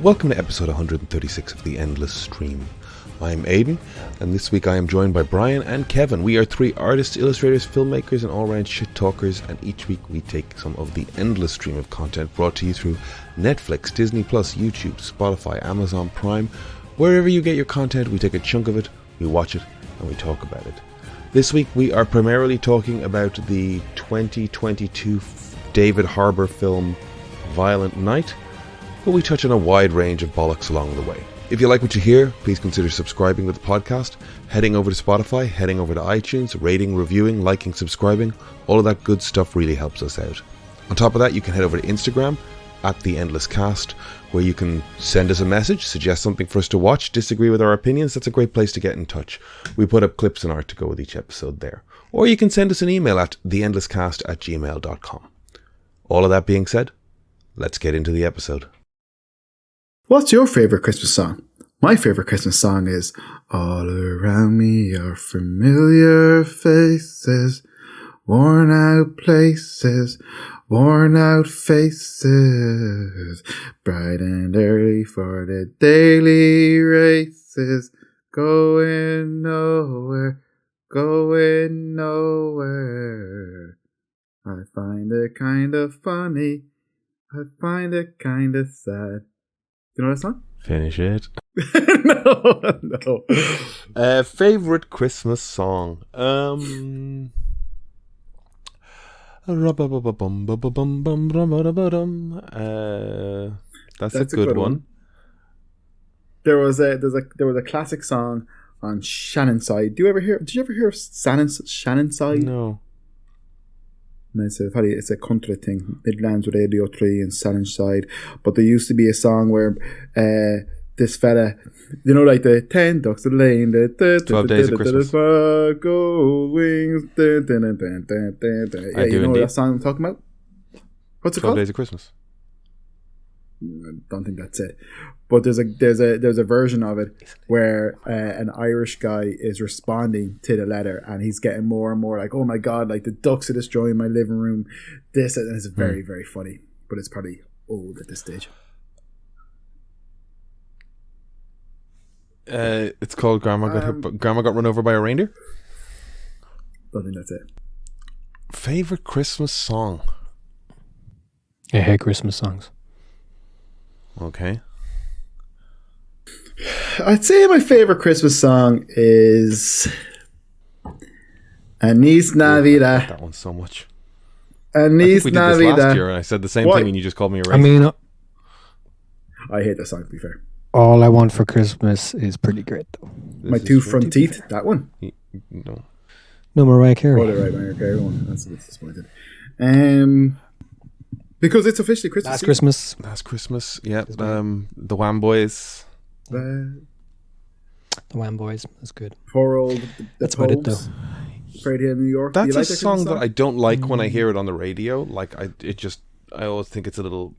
Welcome to episode 136 of The Endless Stream. I'm Aidan, and this week I am joined by Brian and Kevin. We are three artists, illustrators, filmmakers, and all-round shit talkers, and each week we take some of the endless stream of content brought to you through Netflix, Disney+, YouTube, Spotify, Amazon Prime. Wherever you get your content, we take a chunk of it, we watch it, and we talk about it. This week we are primarily talking about the 2022 David Harbour film Violent Night, but we touch on a wide range of bollocks along the way. If you like what you hear, please consider subscribing to the podcast, heading over to Spotify, heading over to iTunes, rating, reviewing, liking, subscribing. All of that good stuff really helps us out. On top of that, you can head over to Instagram at The Endless Cast, where you can send us a message, suggest something for us to watch, disagree with our opinions. That's a great place to get in touch. We put up clips and art to go with each episode there. Or you can send us an email at theendlesscast@gmail.com. All of that being said, let's get into the episode. What's your favourite Christmas song? My favourite Christmas song is All Around Me Are Familiar Faces, Worn Out Places, Worn Out Faces, bright and early for the daily races, going nowhere, going nowhere. I find it kind of funny, I find it kind of sad. You know that song? Finish it. No. Favorite Christmas song? That's a good one. There was a classic song on Shannon's Side. Did you ever hear Shannon's Side? No. It's a country thing. Midlands with Radio 3 and Shannon's Side. But there used to be a song where this fella, you know, like the 10 ducks a lane, 12 Days of Christmas. Gold wings. Yeah, you know that song I'm talking about? What's it 12 called? Days of Christmas. I don't think that's it. But there's a version of it where an Irish guy is responding to the letter, and he's getting more and more like, oh my god, like the ducks are destroying my living room. This, and it's very, very funny, but it's probably old at this stage. It's called Grandma Got Run Over by a Reindeer. Don't think that's it. Favorite Christmas song? I hate Christmas songs. Okay. I'd say my favorite Christmas song is Anis Navidad. That one so much. Anis we did Navidad. this last year, and I said the same thing, and you just called me a racist. I mean, I hate that song, to be fair. All I Want for Christmas is pretty great, though. My two front teeth, that one. No. No, Mariah Carey. Oh, they're right, Mariah Carey one. That's disappointed. Because it's officially Christmas. Last Christmas, yeah. The Wham Boys. The Wham Boys, that's good. Poor old. That's about it, though. Afraid Hill, New York. That's like a song that I don't like when I hear it on the radio. Like I always think it's a little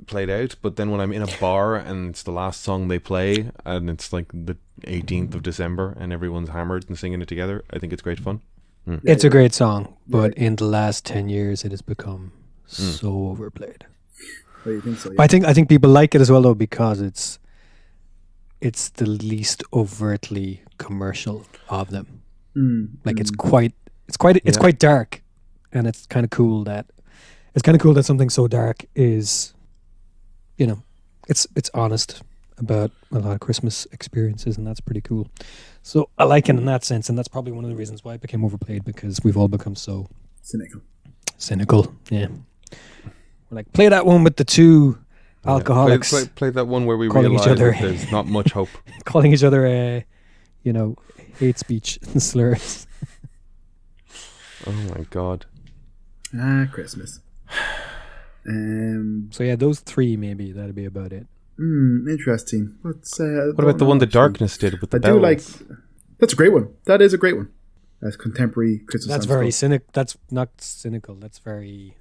played out. But then when I'm in a bar and it's the last song they play, and it's like the 18th of December, and everyone's hammered and singing it together, I think it's great fun. It's a great song, but in the last 10 years, it has become so overplayed. Oh, you think so? Yeah. But I think people like it as well, though, because it's the least overtly commercial of them. Like it's quite dark, and it's kind of cool that something so dark is, you know, it's honest about a lot of Christmas experiences, and that's pretty cool. So I like it in that sense, and that's probably one of the reasons why it became overplayed, because we've all become so cynical. Yeah, we're like, play that one with the two alcoholics. Play that one where we calling realize each other, that there's not much hope. calling each other, hate speech and slurs. Oh my god. Christmas. So yeah, those three, maybe that'd be about it. Interesting. What about the one that Darkness did with the bells? Do like. That's a great one. That is a great one. That's contemporary Christmas. That's very cynical. That's not cynical. That's very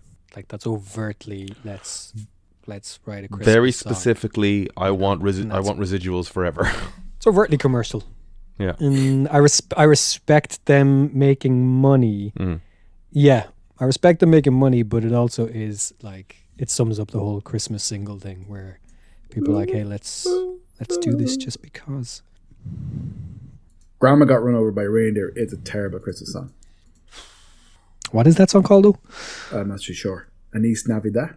that's overtly let's write a Christmas very song. Specifically, I want residuals forever. It's overtly commercial. Yeah. And I respect them making money. Yeah, I respect them making money, but it also is like, it sums up the whole Christmas single thing where People are like, hey, let's do this just because. Grandma Got Run Over by a Reindeer is a terrible Christmas song. What is that song called, though? I'm not too sure. Anis Navidad.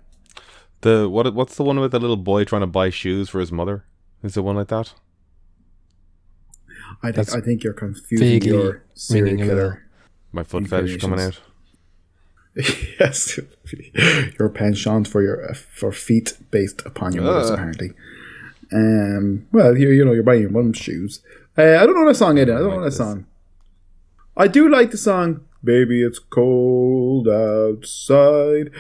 What's the one with the little boy trying to buy shoes for his mother? Is it one like that? I think you're confusing your serial killer. My foot fetish coming out. Yes, your penchant for feet based upon your mother's apparently. Well, you're buying your mum's shoes. I don't know that song, Aidan. I don't know that song. I do like the song "Baby It's Cold Outside"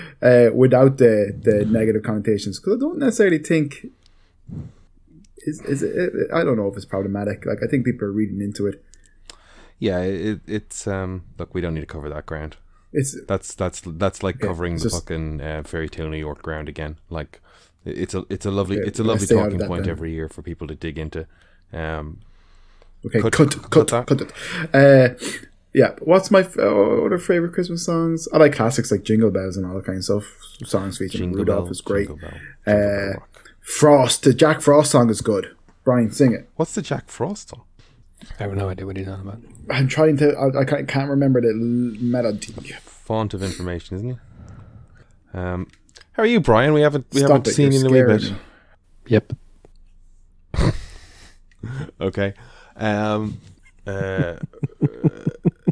without the negative connotations, because I don't necessarily think is it. I don't know if it's problematic. Like, I think people are reading into it. Yeah, it's look, we don't need to cover that ground. That's like covering the fucking Fairy Tale New York ground again. Like, it's a lovely talking point every year for people to dig into. Okay, cut it. Yeah, what's my other favorite Christmas songs? I like classics like Jingle Bells and all that kind of stuff. Songs featuring Rudolph is great. Frost, the Jack Frost song is good. Brian, sing it. What's the Jack Frost song? I have no idea what he's on about. I'm trying to. I can't remember the melody. Font of information, isn't he? How are you, Brian? We haven't seen you in a wee bit. Yep. Okay.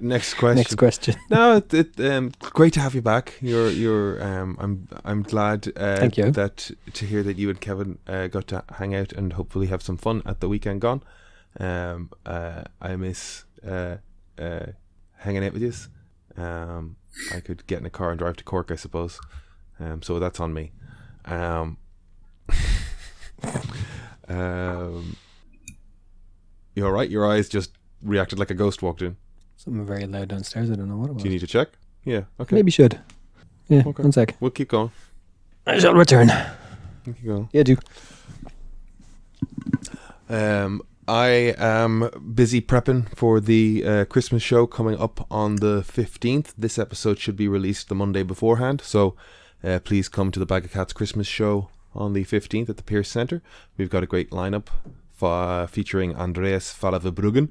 Next question. No, great to have you back. I'm glad. Thank you. That to hear that you and Kevin got to hang out and hopefully have some fun at the weekend gone. I miss hanging out with you. I could get in a car and drive to Cork, I suppose. So that's on me. You all right? Your eyes just reacted like a ghost walked in. Something very loud downstairs. I don't know what it was. Do you need to check? Yeah. Okay. Maybe should. Yeah. Okay. 1 sec. We'll keep going. I shall return. Keep going. Yeah, do. I am busy prepping for the Christmas show coming up on the 15th. This episode should be released the Monday beforehand, so please come to the Bag of Cats Christmas show on the 15th at the Pierce Centre. We've got a great lineup featuring Andreas Fallaverbruggen,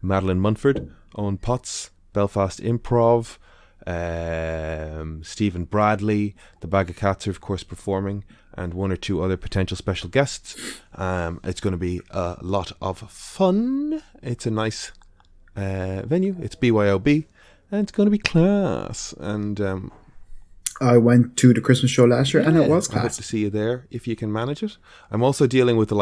Madeline Munford, Owen Potts, Belfast Improv, Stephen Bradley. The Bag of Cats are of course performing, and one or two other potential special guests. It's going to be a lot of fun. It's a nice venue. It's BYOB, and it's going to be class. And I went to the Christmas show last year, and it was I hope class. to see you there if you can manage it. I'm also dealing with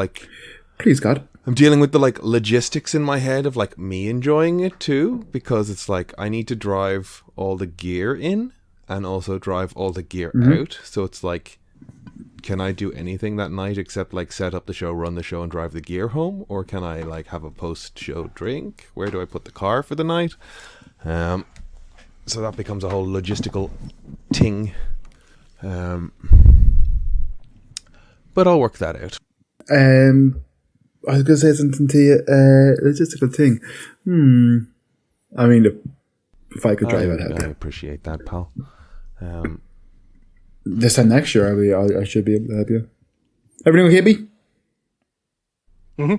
Please God. I'm dealing with the logistics in my head of me enjoying it too, because it's I need to drive all the gear in and also drive all the gear out. So it's can I do anything that night except set up the show, run the show, and drive the gear home? Or can I have a post-show drink? Where do I put the car for the night? So that becomes a whole logistical ting. But I'll work that out. I was going to say something to you. Logistical thing. I mean, if I could drive, I'd help you. I appreciate that, pal. This time next year, I should be able to help you. Everything okay, B? Mm-hmm.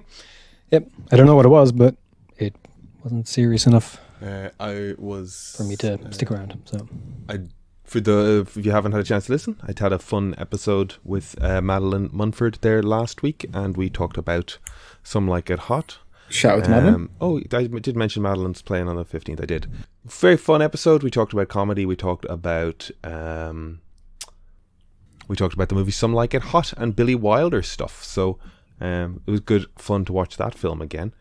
Yep. I don't know what it was, but it wasn't serious enough for me to stick around. So, if you haven't had a chance to listen, I had a fun episode with Madeline Munford there last week, and we talked about Some Like It Hot. Shout out to Madeline. I did mention Madeline's playing on the 15th. I did. Very fun episode. We talked about comedy. We talked about the movie Some Like It Hot and Billy Wilder stuff. So it was good fun to watch that film again.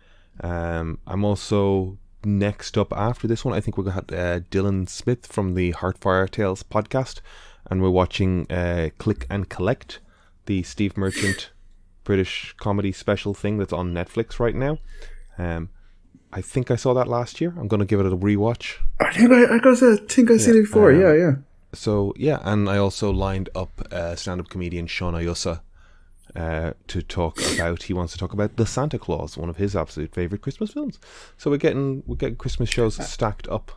I'm also next up after this one. I think we got Dylan Smith from the Heartfire Tales podcast, and we're watching Click and Collect, the Steve Merchant British comedy special thing that's on Netflix right now. I think I saw that last year. I'm going to give it a rewatch. I think I've seen it before. Yeah. So yeah, and I also lined up stand-up comedian Sean Ayusa to talk about. He wants to talk about The Santa Claus, one of his absolute favorite Christmas films. So we're getting Christmas shows stacked up.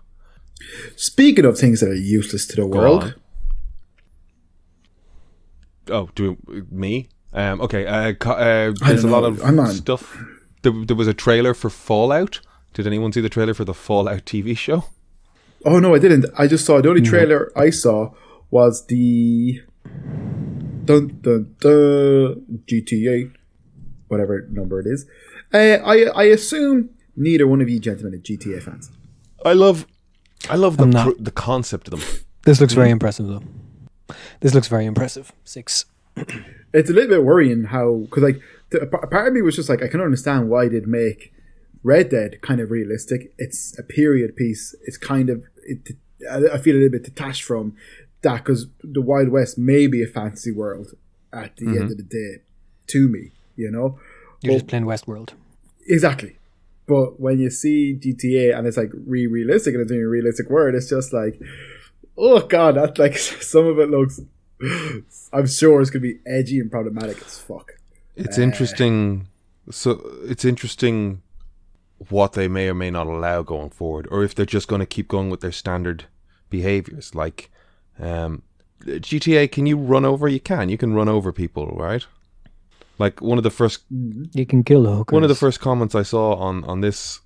Speaking of things that are useless to the world. Oh, me? Okay. There's a lot of stuff. There was a trailer for Fallout. Did anyone see the trailer for the Fallout TV show? Oh no, I didn't. I just saw the only trailer I saw was the GTA, whatever number it is. I assume neither one of you gentlemen are GTA fans. I love the concept of them. This looks very impressive, though. This looks very impressive. 6. It's a little bit worrying how, because like a part of me was just like, I can understand why they'd make Red Dead kind of realistic. It's a period piece. It's kind of I feel a little bit detached from that because the Wild West may be a fantasy world at the end of the day to me. You're just playing Westworld. Exactly. But when you see GTA and it's like realistic and it's in a realistic world, it's just like, oh god, that's like some of it looks. I'm sure it's gonna be edgy and problematic as fuck. It's interesting. So it's interesting what they may or may not allow going forward, or if they're just going to keep going with their standard behaviors. Like GTA, can you run over? You can run over people, right? Like one of the first, you can kill hookers. One of the first comments I saw on this,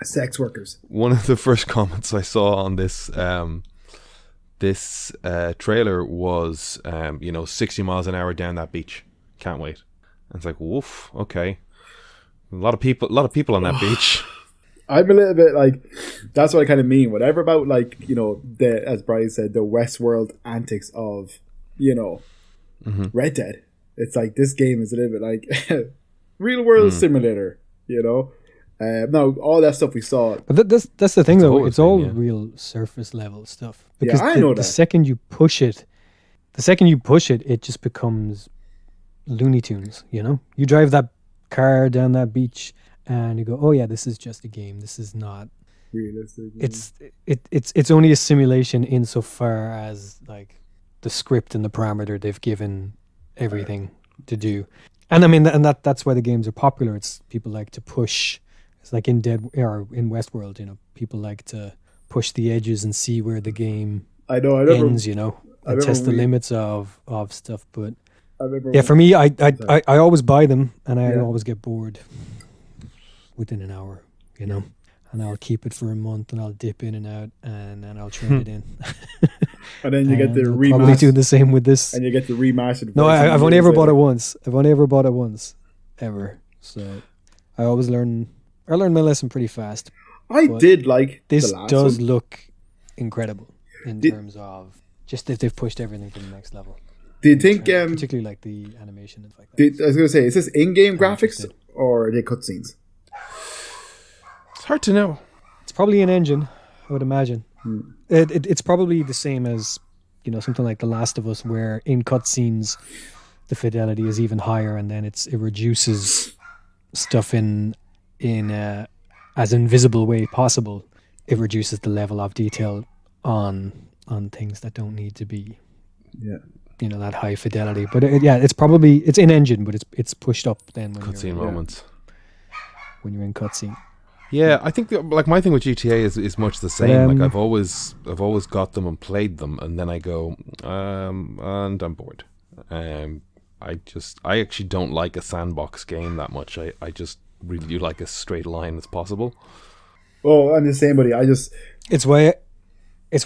sex workers. One of the first comments I saw on this trailer was 60 miles an hour down that beach. Can't wait. And it's like, woof, okay. A lot of people on that beach. I'm a little bit like, that's what I kind of mean. Whatever about like, as Brian said, the Westworld antics of, Red Dead. It's like this game is a little bit like real world simulator, Now all that stuff we saw. But that's the thing though. It's all real surface level stuff. Because I know that. The second you push it, it just becomes Looney Tunes. You drive that car down that beach and you go, oh yeah, this is just a game. This is not realistic. It's only a simulation insofar as like the script and the parameter they've given everything to do. And I mean, and that's why the games are popular. It's people like to push. It's like in Westworld, people like to push the edges and see where the game ends, and test the limits of stuff. But for me, I always buy them and I always get bored within an hour, and I'll keep it for a month and I'll dip in and out and then I'll trade it in. And then you get the remaster. Probably do the same with this. And you get the remastered. No, I've only ever bought it once. Ever. So I always learn my lesson pretty fast. I did like this. The last does one. Look incredible in terms of just that they've pushed everything to the next level. Do you think, particularly like the animation and like that? I was going to say, is this in-game graphics or are they cutscenes? It's hard to know. It's probably an engine, I would imagine. It's probably the same as something like The Last of Us, where in cutscenes the fidelity is even higher, and then it reduces stuff in as invisible way possible. It reduces the level of detail on things that don't need to be that high fidelity. But it's in engine, but it's pushed up then when cutscene moments when you're in cutscene. Yeah, I think my thing with GTA is much the same. Like I've always got them and played them, and then I go and I'm bored. I actually don't like a sandbox game that much. I just really do like as straight line as possible. Oh, I'm the same, buddy. It's why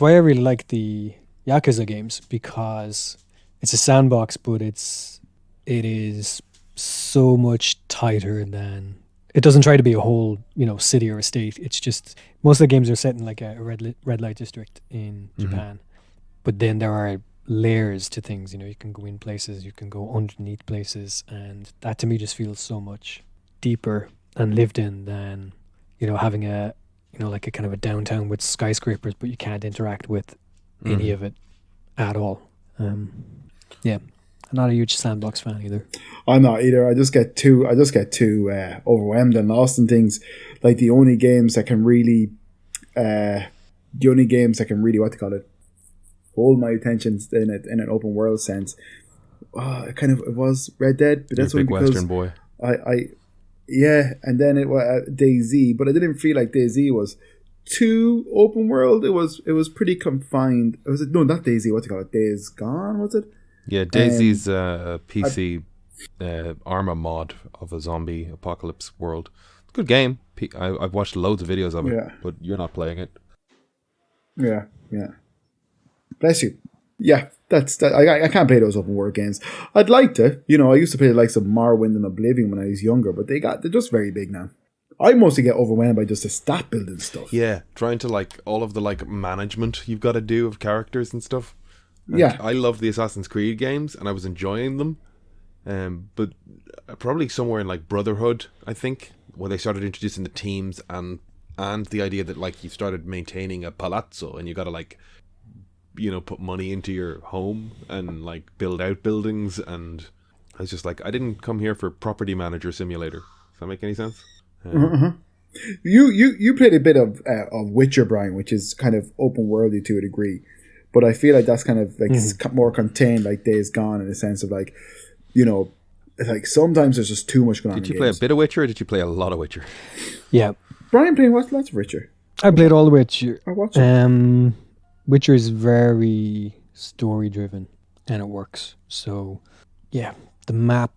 I really like the Yakuza games, because it's a sandbox, but it is so much tighter than. It doesn't try to be a whole, city or a state. It's just most of the games are set in like a red light district in Japan, but then there are layers to things. You can go in places, you can go underneath places, and that to me just feels so much deeper and lived in than having a like a kind of a downtown with skyscrapers, but you can't interact with any of it at all. I'm not a huge sandbox fan either. I'm not either. I just get too overwhelmed and lost in things. Like the only games that can really, hold my attention in an open world sense. It was Red Dead, but that's only because Western boy. And then it was DayZ, but I didn't feel like DayZ was too open world. It was pretty confined. Not DayZ. What do you call it? Days Gone, was it? Yeah, DayZ's PC Arma mod of a zombie apocalypse world. It's a good game. I've watched loads of videos of it, but you're not playing it. Yeah. Bless you. Yeah, that's that. I can't play those open world games. I'd like to. I used to play the likes of Morrowind and Oblivion when I was younger, but they're just very big now. I mostly get overwhelmed by just the stat building stuff. Yeah, trying to all of the management you've got to do of characters and stuff. And yeah, I love the Assassin's Creed games, and I was enjoying them. But probably somewhere in Brotherhood, I think, where they started introducing the teams and the idea that you started maintaining a palazzo and you got to put money into your home and build out buildings, and I was just I didn't come here for Property Manager Simulator. Does that make any sense? You played a bit of Witcher, Brian, which is kind of open worldy to a degree, but I feel like that's kind of more contained, like Days Gone, in the sense of sometimes there's just too much going on. Did you play a bit of Witcher, or did you play a lot of Witcher? Yeah, Brian playing lots of Witcher. I played all the Witcher. I watched it. Witcher is very story driven and it works. So yeah, the map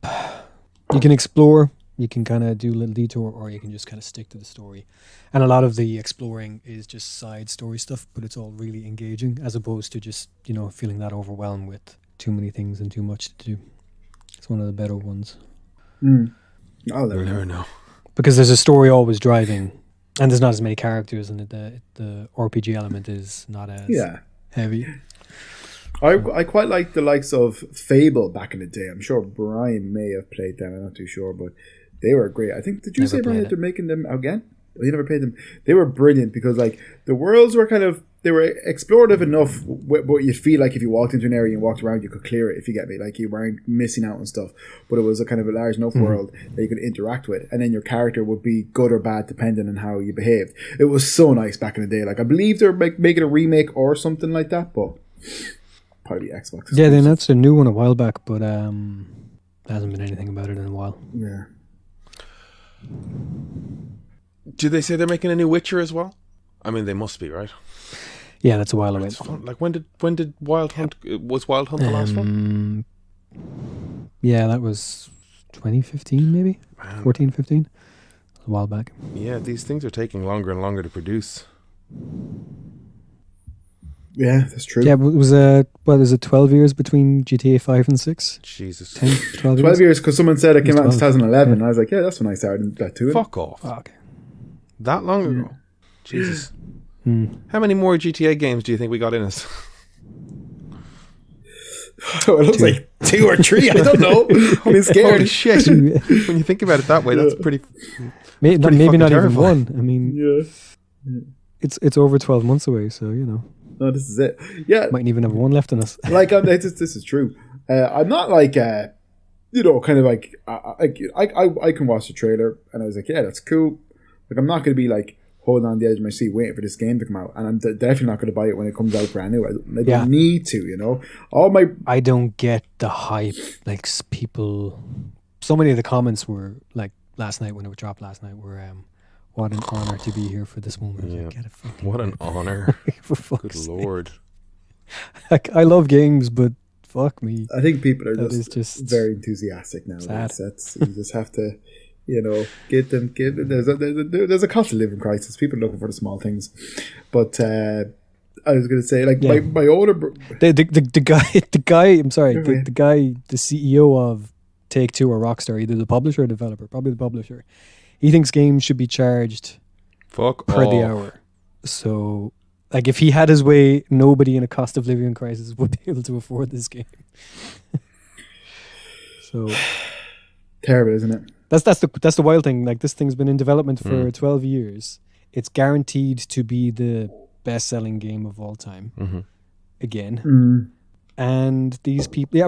you can explore. You can kind of do a little detour, or you can just kind of stick to the story. And a lot of the exploring is just side story stuff, but it's all really engaging, as opposed to just, feeling that overwhelmed with too many things and too much to do. It's one of the better ones. I'll never know. Because there's a story always driving, and there's not as many characters, and the RPG element is not as heavy. I quite like the likes of Fable back in the day. I'm sure Brian may have played them. I'm not too sure, but they were great. I think, did you say, Brian, that they're making them again? Well, you never played them. They were brilliant because the worlds were they were explorative enough, but you feel like if you walked into an area and walked around, you could clear it, if you get me. You weren't missing out on stuff, but it was a kind of a large enough world that you could interact with, and then your character would be good or bad depending on how you behaved. It was so nice back in the day. I believe they're making a remake or something like that, but probably Xbox. Yeah, then that's a new one a while back, but there hasn't been anything about it in a while. Yeah. Did they say they're making a new Witcher as well? I mean, they must be, right? Yeah, that's a while away. When did Wild Hunt? Was Wild Hunt the last one? Yeah, that was 2015, maybe 14, 15. A while back. Yeah, these things are taking longer and longer to produce. Yeah, that's true. Yeah, but it was is it 12 years between GTA 5 and 6? Jesus. 10, 12 years? 12 years, because someone said it came out in 2011. Yeah. I was like, yeah, that's when I started that too. Fuck off. Oh, okay. That long ago? Jesus. How many more GTA games do you think we got in us? Well, it looks like 2 or 3. I don't know. I'm scared. Holy shit. When you think about it that way, that's pretty... Maybe not terrifying. even one. I mean, it's over 12 months away, so, No, this is it. Yeah. Mightn't even have one left in us. This is true. I'm not kind of I can watch the trailer and I was like, yeah, that's cool. I'm not going to be holding on the edge of my seat waiting for this game to come out, and I'm definitely not going to buy it when it comes out brand new. I don't need to, I don't get the hype. People, so many of the comments were last night when it dropped last night were what an honor to be here for this moment. Yeah. What an honor. Good Lord. Lord. I love games, but fuck me. I think people are just very enthusiastic now. Sad. You just have to, give them. There's a cost of living crisis. People are looking for the small things, but I was going to say, my older the guy. I'm sorry, the guy, the CEO of Take-Two or Rockstar, either the publisher or developer, probably the publisher. He thinks games should be charged per the hour. So, if he had his way, nobody in a cost of living crisis would be able to afford this game. So terrible, isn't it? That's the wild thing. This thing's been in development for 12 years. It's guaranteed to be the best-selling game of all time. Again. And these people,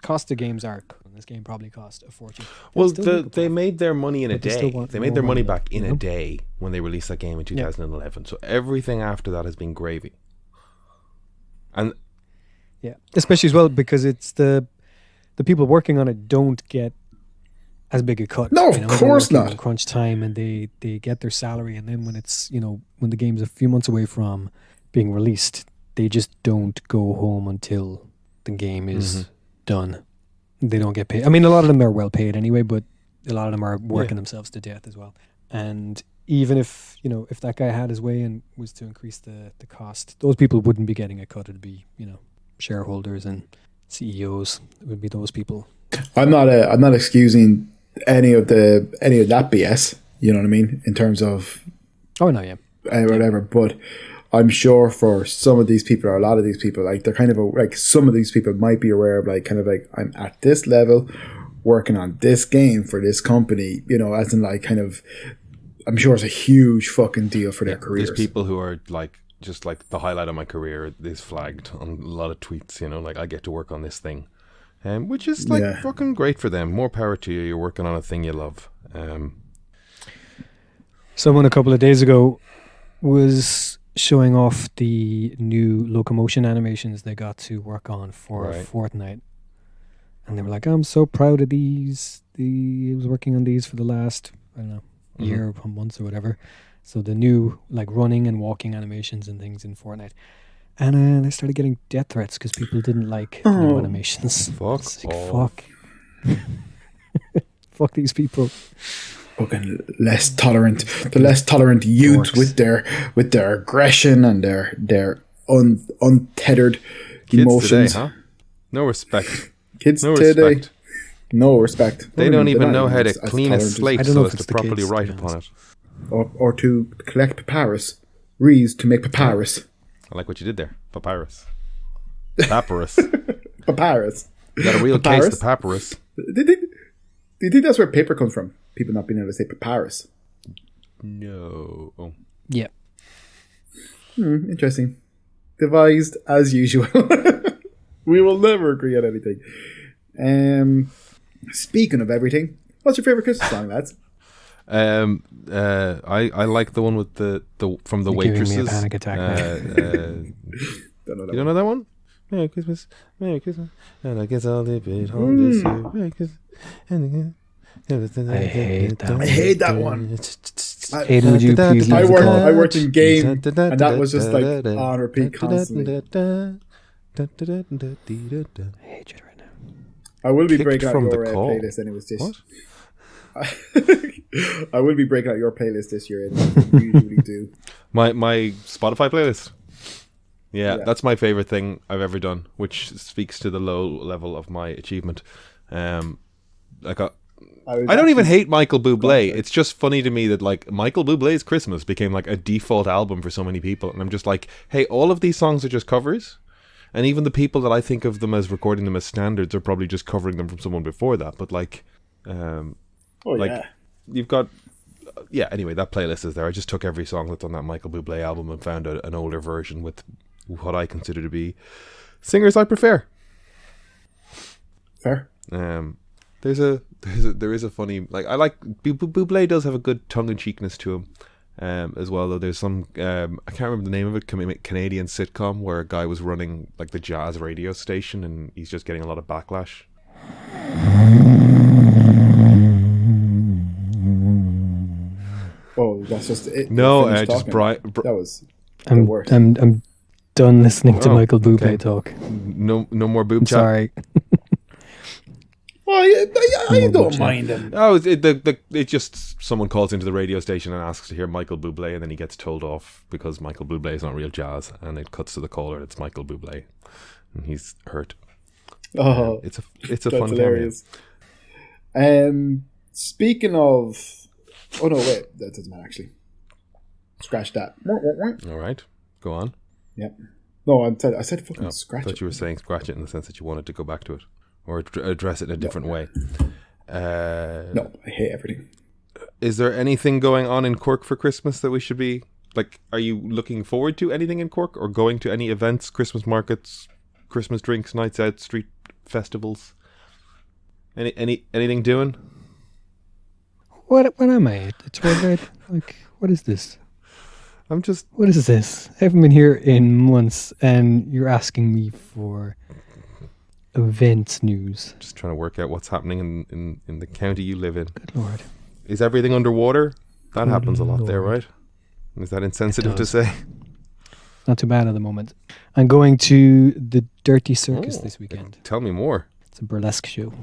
cost of games are. This game probably cost a fortune. Well, they made their money in a day. They made their money back in a day when they released that game in 2011. So everything after that has been gravy. And especially as well because it's the people working on it don't get as big a cut. No, of course not. Crunch time, and they get their salary, and then when it's when the game's a few months away from being released, they just don't go home until the game is done. They don't get paid. I mean, a lot of them are well paid anyway, but a lot of them are working themselves to death as well. And even if, if that guy had his way and was to increase the cost, those people wouldn't be getting a cut. It'd be, shareholders and CEOs. It would be those people. I'm not excusing any of that BS. You know what I mean? In terms of whatever. But I'm sure for some of these people, or a lot of these people, like they're kind of like some of these people might be aware of like kind of like I'm at this level, working on this game for this company. As in like kind of, I'm sure it's a huge fucking deal for their careers. There's people who are like just like the highlight of my career is flagged on a lot of tweets. Like I get to work on this thing, which is like fucking great for them. More power to you. You're working on a thing you love. Someone a couple of days ago was showing off the new locomotion animations they got to work on for Fortnite. And they were like, I'm so proud of these. He was working on these for the last, I don't know, year or months or whatever. So the new like running and walking animations and things in Fortnite. And they started getting death threats because people didn't like the new animations. Fuck. Fuck. Fuck these people. Fucking less tolerant. The less tolerant youth with their aggression and their untethered emotions. Today, huh? No respect. Kids no today. Respect. No respect. They don't even know how to clean a slate so as to properly write upon it. Or to collect papyrus. Reeds to make papyrus. I like what you did there. Papyrus. Papyrus. Papyrus. You got a real papyrus? case of papyrus. Do you think that's where paper comes from? People not being able to say papyrus. No. Oh. Yeah. Interesting. Devised as usual. We will never agree on anything. Speaking of everything, what's your favorite Christmas song, lads? I like the one with the from the You're waitresses. giving me a panic attack now. You don't know that one? Merry Christmas, and I guess I'll live it home this year. Merry Christmas. I hate that one. I hate that one. Hayden, would you please leave the call? I worked in game, and that was just like on repeat constantly. I hate you right now. I will be Kicked breaking out from your the call. playlist anyways this. What? I will be breaking out your playlist this year. You usually do. My Spotify playlist. Yeah, that's my favorite thing I've ever done, which speaks to the low level of my achievement. I don't even hate Michael Bublé. It's just funny to me that like Michael Bublé's Christmas became like a default album for so many people, and I'm just like, hey, all of these songs are just covers, and even the people that I think of them as recording them as standards are probably just covering them from someone before that. But like, you've got. Anyway, that playlist is there. I just took every song that's on that Michael Bublé album and found an older version with what I consider to be singers I prefer. Fair. There is a funny, like, I like Bublé does have a good tongue-in-cheekness to him as well, though. There's some I can't remember the name of it, Canadian sitcom where a guy was running like the jazz radio station and he's just getting a lot of backlash. Oh, that's just it. No, just that was I'm done listening to Michael Bublé talk. No more boob chat. Sorry. Well, I don't mind him. Oh, it just someone calls into the radio station and asks to hear Michael Bublé, and then he gets told off because Michael Bublé is not real jazz, and it cuts to the caller. It's Michael Bublé, and he's hurt. Oh, it's a fun hilarious. Speaking of, oh no, wait, that doesn't matter actually. Scratch that. All right, go on. Yep. No, I said fucking scratch it. I thought you were saying scratch it in the sense that you wanted to go back to it. Or address it in a different way. No, I hate everything. Is there anything going on in Cork for Christmas that we should be like? Are you looking forward to anything in Cork, or going to any events, Christmas markets, Christmas drinks, nights out, street festivals? Anything doing? What am I? A tour guide? Like, what is this? What is this? I haven't been here in months, and you're asking me for event news. Just trying to work out what's happening in the county you live in. Good Lord. Is everything underwater? That happens a lot there, right? Is that insensitive to say? Not too bad at the moment. I'm going to the Dirty Circus this weekend. Tell me more. It's a burlesque show.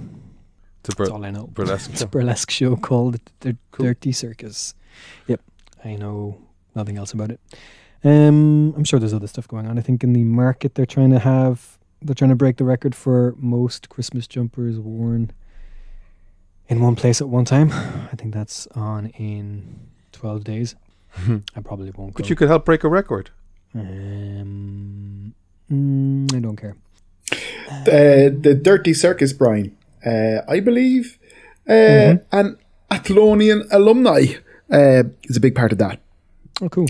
That's all I know. Burlesque It's a burlesque show called the Dirty Circus. Yep, I know nothing else about it. I'm sure there's other stuff going on. I think in the market they're trying to break the record for most Christmas jumpers worn in one place at one time. I think that's on in 12 days. I probably won't go. But you could help break a record. I don't care. The Dirty Circus, Brian. I believe an Athlonian alumni is a big part of that. Oh, cool.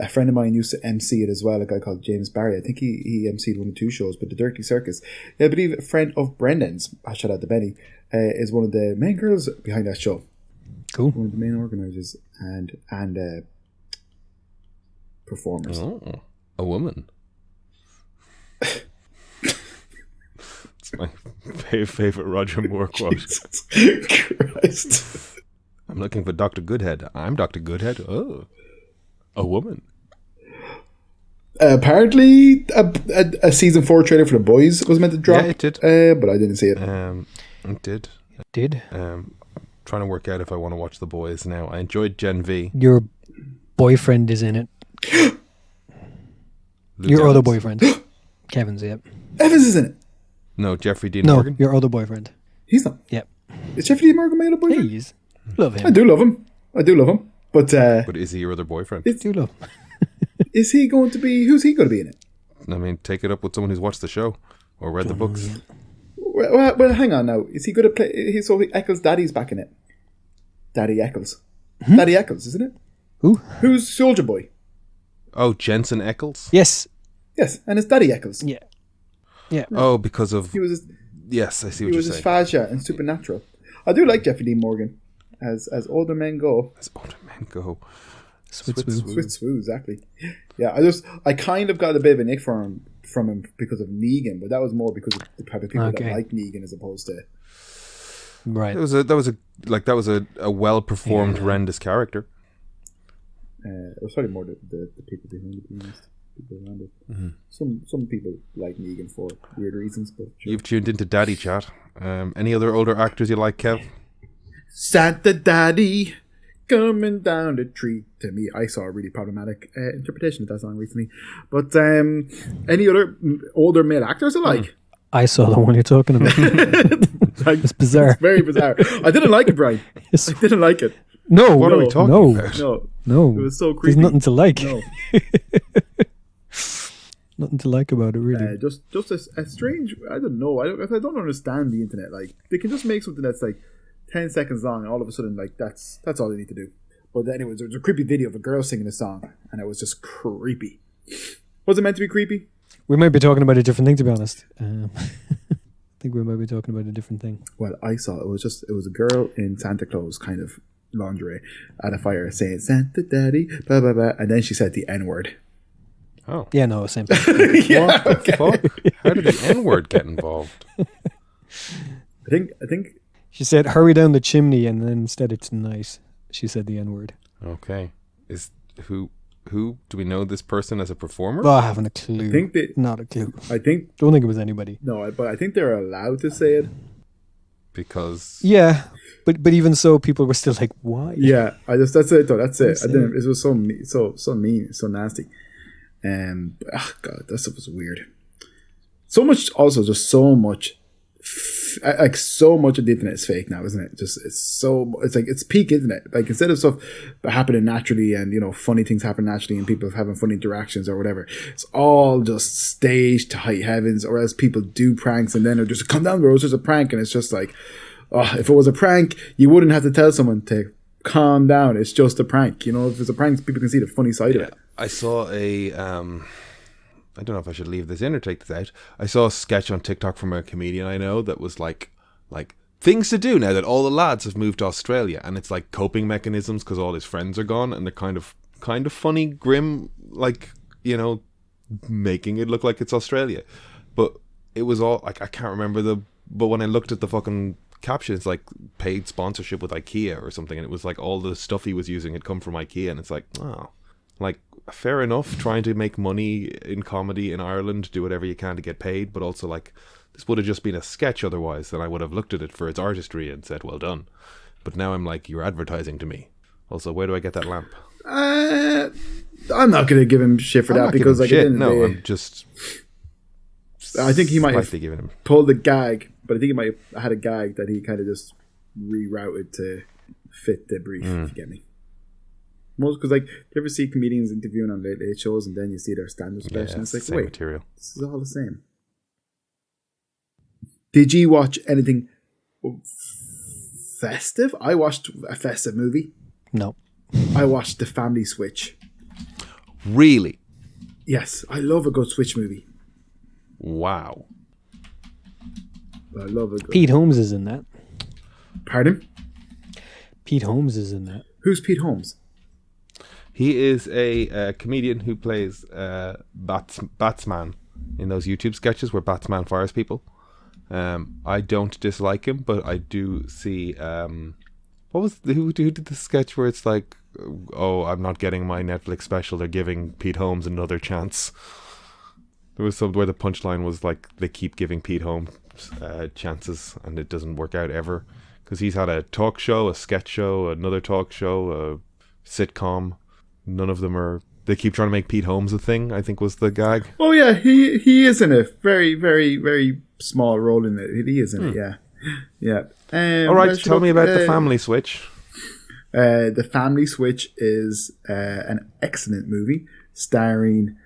A friend of mine used to MC it as well, a guy called James Barry. I think he MC'd 1 or 2 shows, but the Dirty Circus, I believe a friend of Brendan's, shout out to Benny, is one of the main girls behind that show. Cool. One of the main organisers and performers. Oh, a woman. It's my favourite Roger Moore quote. Jesus Christ. I'm looking for Dr. Goodhead. I'm Dr. Goodhead. Oh, a woman. Apparently, a season 4 trailer for The Boys was meant to drop. Yeah, it did. But I didn't see it. It did. Did? Trying to work out if I want to watch The Boys now. I enjoyed Gen V. Your boyfriend is in it. Your other boyfriend. Kevin's, yep. Evans is in it. No, Jeffrey Dean No, Morgan. your other boyfriend. He's not. Yep. Is Jeffrey Dean Morgan my other boyfriend? He is. Love him. I do love him. But But is he your other boyfriend? Do love him. is he going to be... Who's he going to be in it? I mean, take it up with someone who's watched the show or read the books. Well, hang on now. Is he going to play... So Eccles' daddy's back in it. Daddy Eccles. Daddy Eccles, isn't it? Who? Who's Soldier Boy? Oh, Jensen Ackles? Yes. Yes, and it's Daddy Eccles. Yeah. Yeah. Oh, because of... He was... Yes, I see what He you're was his saying. Fascia in Supernatural. I do like Jeffrey Dean Morgan. As older men go. As older men go. Switz, exactly. Yeah, I kind of got a bit of an ick from him because of Negan, but that was more because of the type of people that like Negan as opposed to... Right. That was a well performed horrendous character. It was probably more the people behind it, to be honest. People around it. Mm-hmm. Some people like Negan for weird reasons, but sure. You've tuned into Daddy Chat. Any other older actors you like, Kev? Santa Daddy coming down the tree. To me, I saw a really problematic interpretation of that song recently. But any other older male actors I like? I saw the one you're talking about. It's bizarre. It's very bizarre. I didn't like it, Brian. I didn't like it. No. What are we talking about? No. It was so creepy. There's nothing to like. No. Nothing to like about it, really. Just a strange... I don't know. I don't understand the internet. Like, they can just make something that's like 10 seconds long and all of a sudden, like, that's all they need to do. But anyways, there was a creepy video of a girl singing a song and it was just creepy. Was it meant to be creepy? We might be talking about a different thing, to be honest. I think we might be talking about a different thing. Well, I saw it was a girl in Santa Claus kind of lingerie at a fire saying Santa Daddy, blah blah blah, and then she said the N-word. Oh. Yeah, no, same thing. Yeah, what the fuck? How did the N-word get involved? I think She said, hurry down the chimney, and then instead it's nice. She said the N-word. Okay. Who do we know this person as a performer? Oh, I haven't a clue. I think that, Not a clue. don't think it was anybody. No, but I think they're allowed to say it. Because Yeah, but even so, people were still like, why? Yeah, that's it though. That's it. That's I didn't. It was so mean, so nasty. God, that stuff was weird. So much, also just so much, like so much of the internet is fake now, isn't it? It's like it's peak internet. Like instead of stuff happening naturally and funny things happen naturally and people having funny interactions or whatever, it's all just staged to high heavens. Or else people do pranks and then they're just come down the road, it's just a prank, and it's just like, oh, if it was a prank, you wouldn't have to tell someone to calm down. It's just a prank. If it's a prank, people can see the funny side of it. I saw I don't know if I should leave this in or take this out. I saw a sketch on TikTok from a comedian I know that was like things to do now that all the lads have moved to Australia, and it's like coping mechanisms because all his friends are gone, and they're kind of funny, grim, making it look like it's Australia. But it was all like I can't remember but when I looked at the fucking caption, it's like paid sponsorship with IKEA or something, and it was like all the stuff he was using had come from IKEA, and it's like, oh, like fair enough, trying to make money in comedy in Ireland, do whatever you can to get paid, but also like This would have just been a sketch otherwise, then I would have looked at it for its artistry and said, well done. But now I'm like, you're advertising to me. Also, where do I get that lamp? I'm not going to give him shit for that because, like, I'm just. I think he might have giving him pulled the gag, but I think he might have had a gag that he kind of just rerouted to fit the brief. If you get me. Most because, like, do you ever see comedians interviewing on late shows and then you see their stand-up special and it's like, wait, material. This is all the same. Did you watch anything festive? I watched a festive movie. No. I watched The Family Switch. Really? Yes, I love a good Switch movie. Wow. I love a good... Pete Holmes is in that. Pardon? Pete Holmes is in that. Who's Pete Holmes? He is a comedian who plays Batsman in those YouTube sketches where Batsman fires people. I don't dislike him, but I do see... who did the sketch where it's like, oh, I'm not getting my Netflix special, they're giving Pete Holmes another chance. There was some where the punchline was like, they keep giving Pete Holmes chances and it doesn't work out ever. Because he's had a talk show, a sketch show, another talk show, a sitcom. None of them are... They keep trying to make Pete Holmes a thing, I think was the gag. Oh yeah, he is in a very, very, very small role in it. He is in it, yeah. Yeah. All right, tell me about The Family Switch. The Family Switch is an excellent movie starring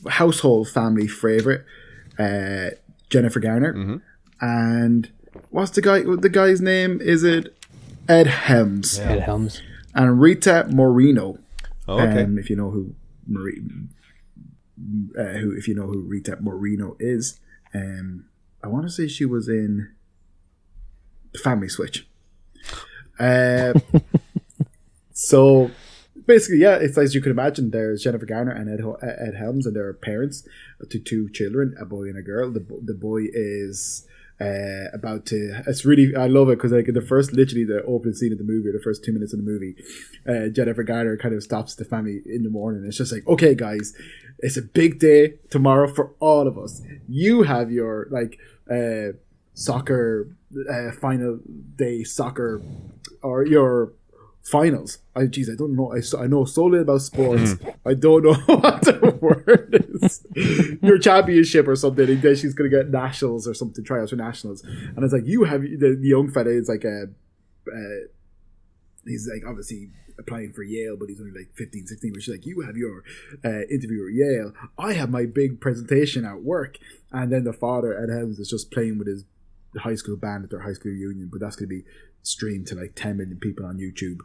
household family favorite Jennifer Garner, and what's the guy's name? Is it Ed Helms? Yeah. Ed Helms and Rita Moreno. Oh, okay. If you know who Rita Moreno is, I want to say she was in The Family Switch. So basically, yeah, it's as you can imagine. There's Jennifer Garner and Ed Helms, and their parents to two children, a boy and a girl. The boy is about to... It's really... I love it because like literally the opening scene of the movie, or the first 2 minutes of the movie, Jennifer Garner kind of stops the family in the morning. It's just like, okay, guys, it's a big day tomorrow for all of us. You have your like soccer final day soccer, or your finals. I don't know. I know so little about sports. I don't know what the word is. Your championship or something. And then she's gonna get nationals or something. Tryouts for nationals. And it's like, you have the young fella is like he's like obviously applying for Yale, but he's only like 15, 16. But she's like, you have your interview at Yale. I have my big presentation at work. And then the father, Ed Helms, is just playing with his high school band at their high school reunion. But that's going to be streamed to like 10 million people on YouTube.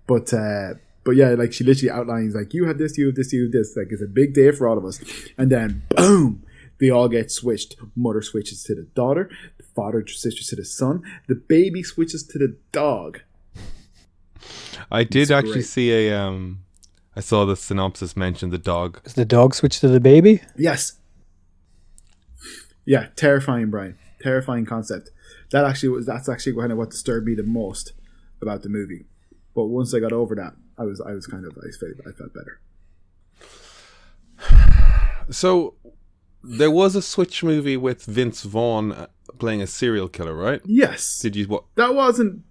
But yeah, like she literally outlines like, you have this, you have this, you have this. Like, it's a big day for all of us. And then boom, they all get switched. Mother switches to the daughter. The father switches to the son. The baby switches to the dog. I did actually see I saw the synopsis mention the dog. Does the dog switch to the baby? Yes. Yeah, terrifying, Brian. Terrifying concept. That's actually kind of what disturbed me the most about the movie. But once I got over that, I felt better. So there was a Switch movie with Vince Vaughn playing a serial killer, right? Yes. Did you what? That wasn't...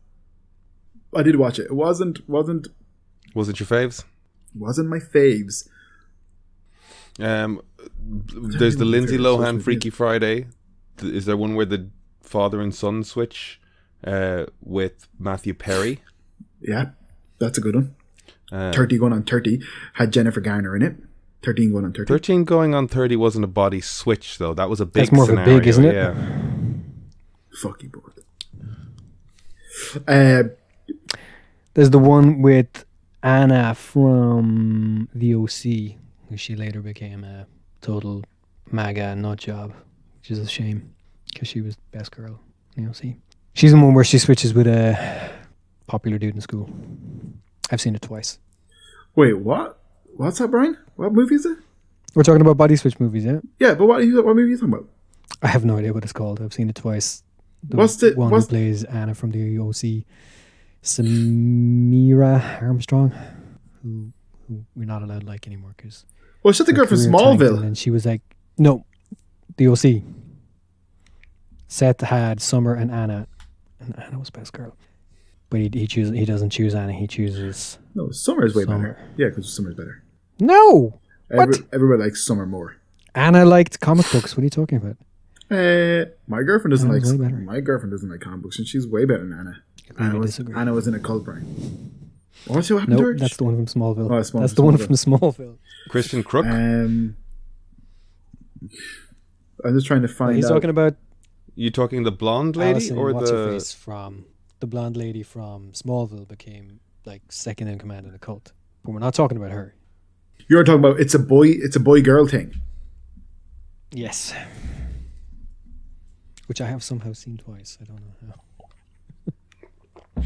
I did watch it. It wasn't Was it your faves? Wasn't my faves. There's the Lindsay Lohan Freaky Friday. Is there one where the father and son switch with Matthew Perry? Yeah, that's a good one. 30 going on 30 had Jennifer Garner in it. 13 going on 30. 13 going on 30 wasn't a body switch though. That was a big. That's more scenario, of a big, isn't it? Yeah. Fuck you both. There's the one with Anna from the OC, who she later became a total MAGA nut job, which is a shame because she was the best girl in the OC. She's the one where she switches with a popular dude in school. I've seen it twice. Wait, what? What's that, Brian? What movie is it? We're talking about body switch movies, yeah? Yeah, but what movie are you talking about? I have no idea what it's called. I've seen it twice. The one who plays Anna from the OC, Samira Armstrong, who we're not allowed to like anymore because... Well, she's the girl from Smallville. And she was like, no, The OC. Seth had Summer and Anna. And Anna was best girl. But he doesn't choose Anna, he chooses No, Summer is way Summer. better. Yeah, because Summer's better. No! What? Everybody likes Summer more. Anna liked comic books. What are you talking about? My girlfriend doesn't Anna's like. way better. My girlfriend doesn't like comic books, and she's way better than Anna. Disagree. Anna was in a cult, Brian. What's what happened to her? Nope, that's the one from Smallville. Oh, Smallville, That's the one from Smallville. Christian Crook. I'm just trying to find He's out. talking about You talking the blonde lady Alison, or what's her the? face from the blonde lady from Smallville became like second in command in the cult. But we're not talking about her. You're talking about it's a boy girl thing. Yes. Which I have somehow seen twice. I don't know how.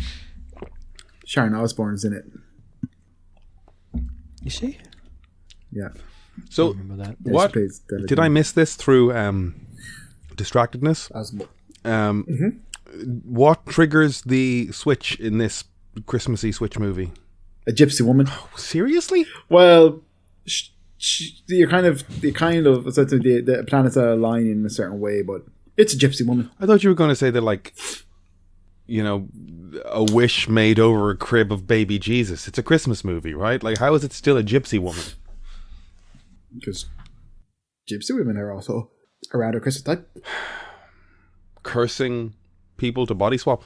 Sharon Osbourne's in it. Is she? Yeah. So Remember that? Yeah, what she plays Delicate. did I miss this through distractedness? Osbourne. What triggers the switch in this Christmassy Switch movie? A gypsy woman. Seriously? Well, you're kind of so the planets are aligning in a certain way, but it's a gypsy woman. I thought you were going to say that, like, you know, a wish made over a crib of baby Jesus. It's a Christmas movie, right? Like, how is it still a gypsy woman? Because gypsy women are also around at Christmas time. Cursing people to body swap?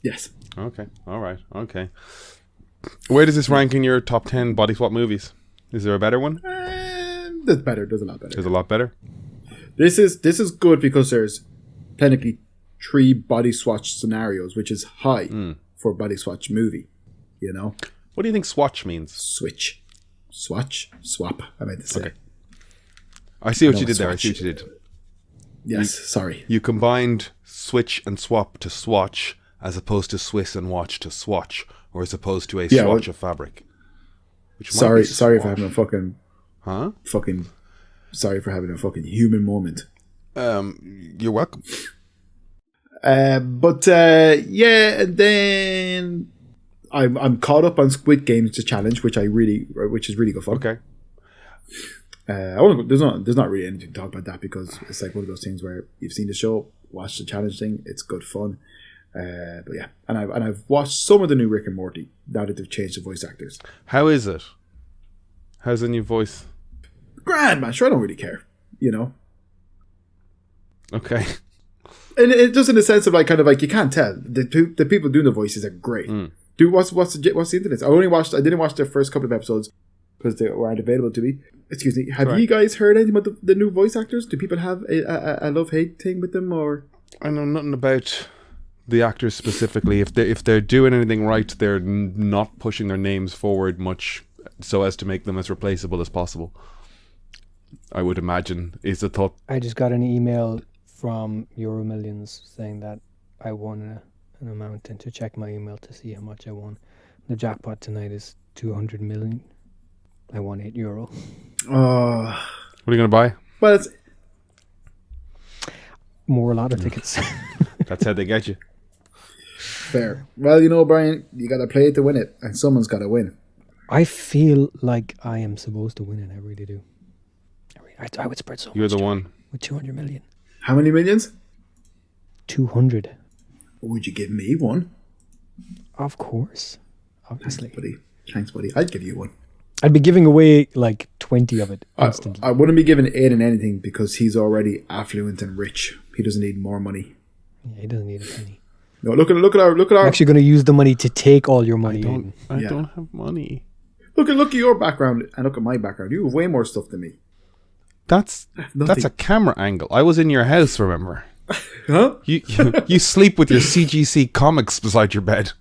Yes. Okay. All right. Okay. Where does this rank in your top 10 body swap movies? Is there a better one? That's better. There's a lot better. There's a lot better. This is good because there's technically 3 body swatch scenarios, which is high for a body swatch movie. You know, What do you think swatch means? switch, swatch, swap. I meant to say. Okay. I see what No, you did there. I swatch. see what you did. Yes. Sorry. You combined switch and swap to swatch as opposed to Swiss and watch to swatch, or as opposed to a Yeah, swatch well- of fabric. Which might Sorry be for swatch. having a fucking Huh? Sorry for having a fucking human moment. You're welcome. Yeah, and then I'm caught up on Squid Games the challenge, which is really good fun. Okay. There's not really anything to talk about that because it's like one of those things where you've seen the show, watch the challenge thing, it's good fun. But yeah, and I've watched some of the new Rick and Morty now that they've changed the voice actors. How is it? How's the new voice? Grand man, sure, I don't really care, you know. Okay. And it just in the sense of like kind of like you can't tell the people doing the voices are great. Dude, what's the internet? I didn't watch the first couple of episodes because they weren't available to me. Excuse me. Have you guys heard anything about the new voice actors? Do people have a love-hate thing with them, or? I know nothing about the actors specifically. If they're doing anything right, they're not pushing their names forward much so as to make them as replaceable as possible. I would imagine is the thought. I just got an email from Euro Millions saying that I won an amount and to check my email to see how much I won. The jackpot tonight is 200 million. I won €8. What are you going to buy? Well, it's More lotto tickets. That's how they get you. fair. Well, you know, Brian, you got to play it to win it, and someone's got to win. I feel like I am supposed to win it. I really do. I would spread so You're much the joy one. with 200 million. How many millions? 200. Would you give me one? Of course. Obviously. Thanks, buddy. I'd give you one. I'd be giving away like 20 of it instantly. I wouldn't be giving Aiden anything because he's already affluent and rich. He doesn't need more money. Yeah, he doesn't need a penny. No, look at our. I'm actually going to use the money to take all your money. I don't have money. Look at your background and look at my background. You have way more stuff than me. That's Nothing. a camera angle. I was in your house, remember? Huh? You sleep with your CGC comics beside your bed.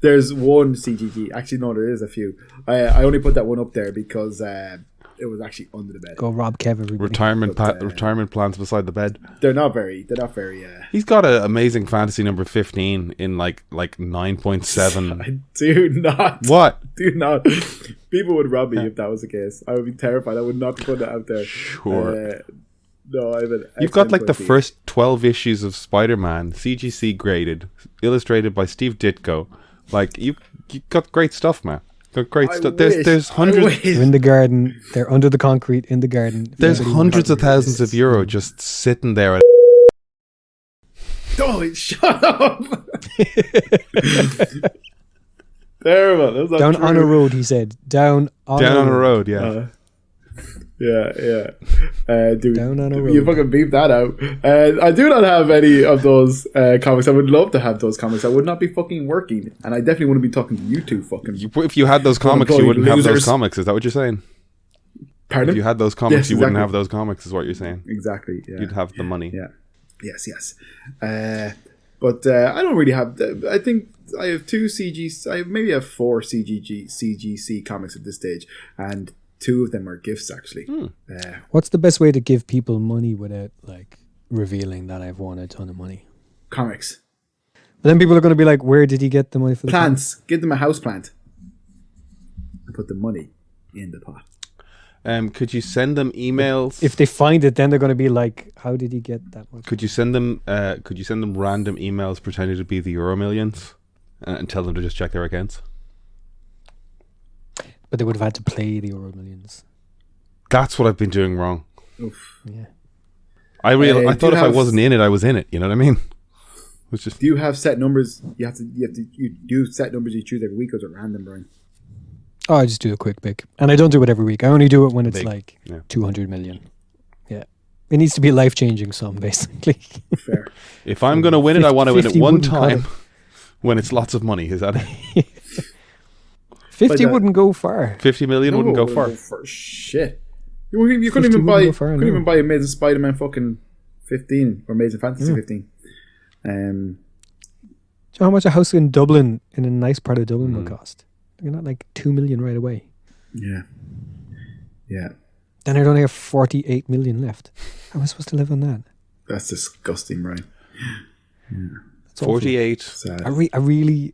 There's one CGG. Actually, no, there is a few. I only put that one up there because it was actually under the bed. Go rob Kev, everybody. Retirement plans beside the bed. They're not very. He's got an amazing fantasy number 15 in like 9.7. I do not. What? Do not. People would rob me if that was the case. I would be terrified. I would not put that out there. Sure. No, I have an. You've got like the excellent first 12 issues of Spider-Man, CGC graded, illustrated by Steve Ditko. Like you got great stuff, man. They're great I stuff. wish, There's I hundreds. wish. They're in the garden. They're under the concrete in the garden. There's Everybody hundreds of wants- thousands of euro just sitting there. Oh, shut up! Terrible. That's not down true. on a road, he said. Down on Down a on a road, yeah. Yeah. Dude, Down on a you road. fucking beep that out. I do not have any of those comics. I would love to have those comics. I would not be fucking working, and I definitely wouldn't be talking to you two fucking. If you had those comics, you bloody wouldn't have those losers. comics. Is that what you're saying? Pardon? If you had those comics, Yes, you wouldn't exactly. have those comics, is what you're saying. Exactly. Yeah. You'd have the money. Yeah. Yes. But I don't really have. I think I have two CGs. I maybe have four CGC comics at this stage, and two of them are gifts actually. What's the best way to give people money without like revealing that I've won a ton of money? Comics, But then people are going to be like, where did he get the money for the plants. Give them a house plant, and put the money in the pot. Could you send them emails? If they find it, then they're going to be like, how did he get that much? Could you send them? Could you send them random emails pretending to be the Euro Millions and tell them to just check their accounts? But they would have had to play the Euro Millions. That's what I've been doing wrong. Oof. Yeah. I do thought you if I have- wasn't in it, I was in it. You know what I mean? It was just Do you have set numbers? You do set numbers you choose every week, or is it random, Brian? Oh, I just do a quick pick. And I don't do it every week. I only do it when it's Big, like yeah. 200 million. Yeah. It needs to be a life-changing sum, basically. Fair. if I'm going to win it, I want to win it 50 one wouldn't cut time it. when it's lots of money. Is that it? 50 But, wouldn't go far. 50 million wouldn't go No, far. for shit. You couldn't 50 even wouldn't buy. go far, Couldn't no. even buy Amazing Spider-Man fucking 15 or Amazing Fantasy Mm. 15. Do you know how much a house in Dublin, in a nice part of Dublin, will cost? You're not like 2 million right away. Yeah. Then I'd only have 48 million left. How am I supposed to live on that? That's disgusting, Brian. That's awful. 48. Sad. I really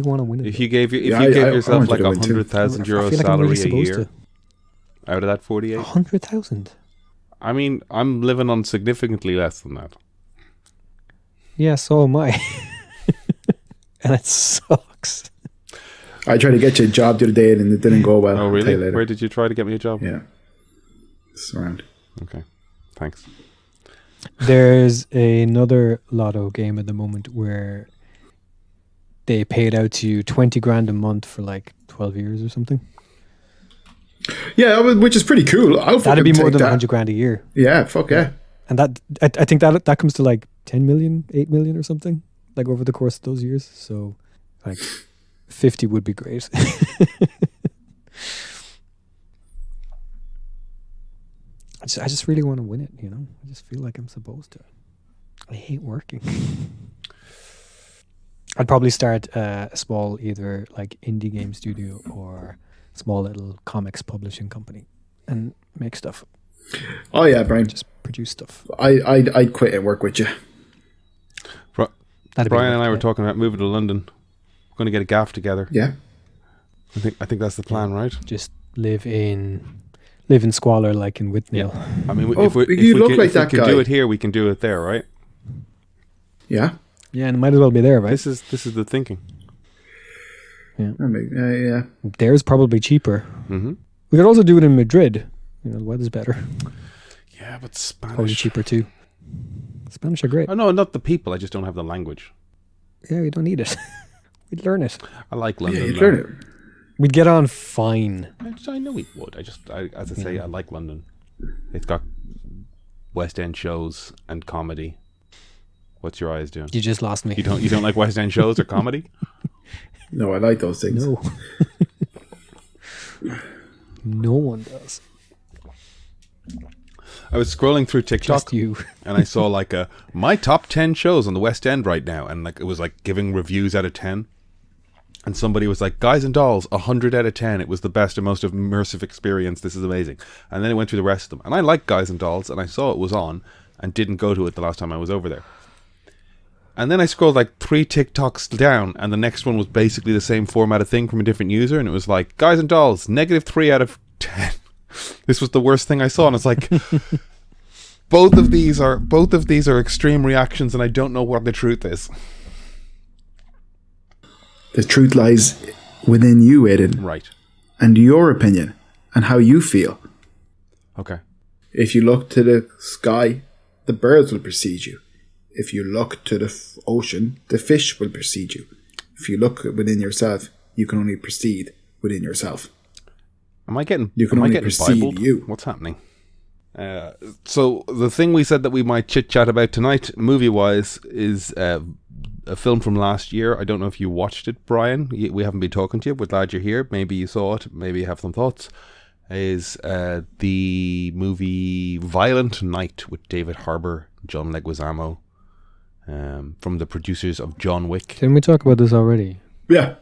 want to win it. If you gave Yeah, you gave I yourself want you like to win too. 100,000 I euro feel like I'm salary really a supposed year out of that 48, 100,000. I mean, I'm living on significantly less than that. Yeah, so am I. And it sucks. I tried to get you a job the other day and it didn't go well. Oh, I'll tell you really? later. Where did you try to get me a job? Yeah. It's around. Okay, thanks. There's another lotto game at the moment where they paid out to you 20 grand a month for like 12 years or something. Yeah, which is pretty cool. I'll That'd be fucking more take than that. 100 grand a year. Yeah, fuck yeah. And that I think that comes to like 10 million, 8 million or something, like over the course of those years. So like 50 would be great. I just really want to win it, you know? I just feel like I'm supposed to. I hate working. I'd probably start a small either like indie game studio or small little comics publishing company and make stuff, Oh yeah, Brian. just produce stuff. I'd quit and work with you. That'd be Brian and worth I were it. talking about moving to London. We're going to get a gaff together. Yeah. I think that's the plan, right? Just live in squalor like in Whitnell. I mean, Oh, if we, you look like if we that can guy. do it here, we can do it there, right? Yeah. Yeah, and it might as well be there, right? This is the thinking. Yeah. There's probably cheaper. Hmm. We could also do it in Madrid. You know, the weather's better. Yeah, but Probably Spanish. cheaper too. Spanish are great. Oh no, not the people. I just don't have the language. Yeah, we don't need it. We'd learn it. I like Yeah, London. you'd though. learn it. We'd get on fine. I know we would. As I say, I like London. It's got West End shows and comedy. What's your eyes doing? You just lost me. You don't like West End shows or comedy? No, I like those things. No. No one does. I was scrolling through TikTok Just you. and I saw like my top 10 shows on the West End right now, and like it was like giving reviews out of 10. And somebody was like, Guys and Dolls, 100 out of 10. It was the best and most immersive experience. This is amazing. And then it went through the rest of them. And I like Guys and Dolls, and I saw it was on and didn't go to it the last time I was over there. And then I scrolled like 3 TikToks down, and the next one was basically the same format of thing from a different user. And it was like, Guys and Dolls, -3 out of 10. This was the worst thing I saw. And it's like, both of these are extreme reactions, and I don't know what the truth is. The truth lies within you, Aiden, Right. and your opinion and how you feel. Okay. If you look to the sky, the birds will precede you. If you look to the ocean, the fish will precede you. If you look within yourself, you can only proceed within yourself. Am I getting? You can am I only getting precede Bibled? you. What's happening? So the thing we said that we might chit chat about tonight, movie wise, is a film from last year. I don't know if you watched it, Brian. We haven't been talking to you. We're glad you're here. Maybe you saw it. Maybe you have some thoughts. Is the movie Violent Night with David Harbour, John Leguizamo, from the producers of John Wick. Didn't we talk about this already? Yeah.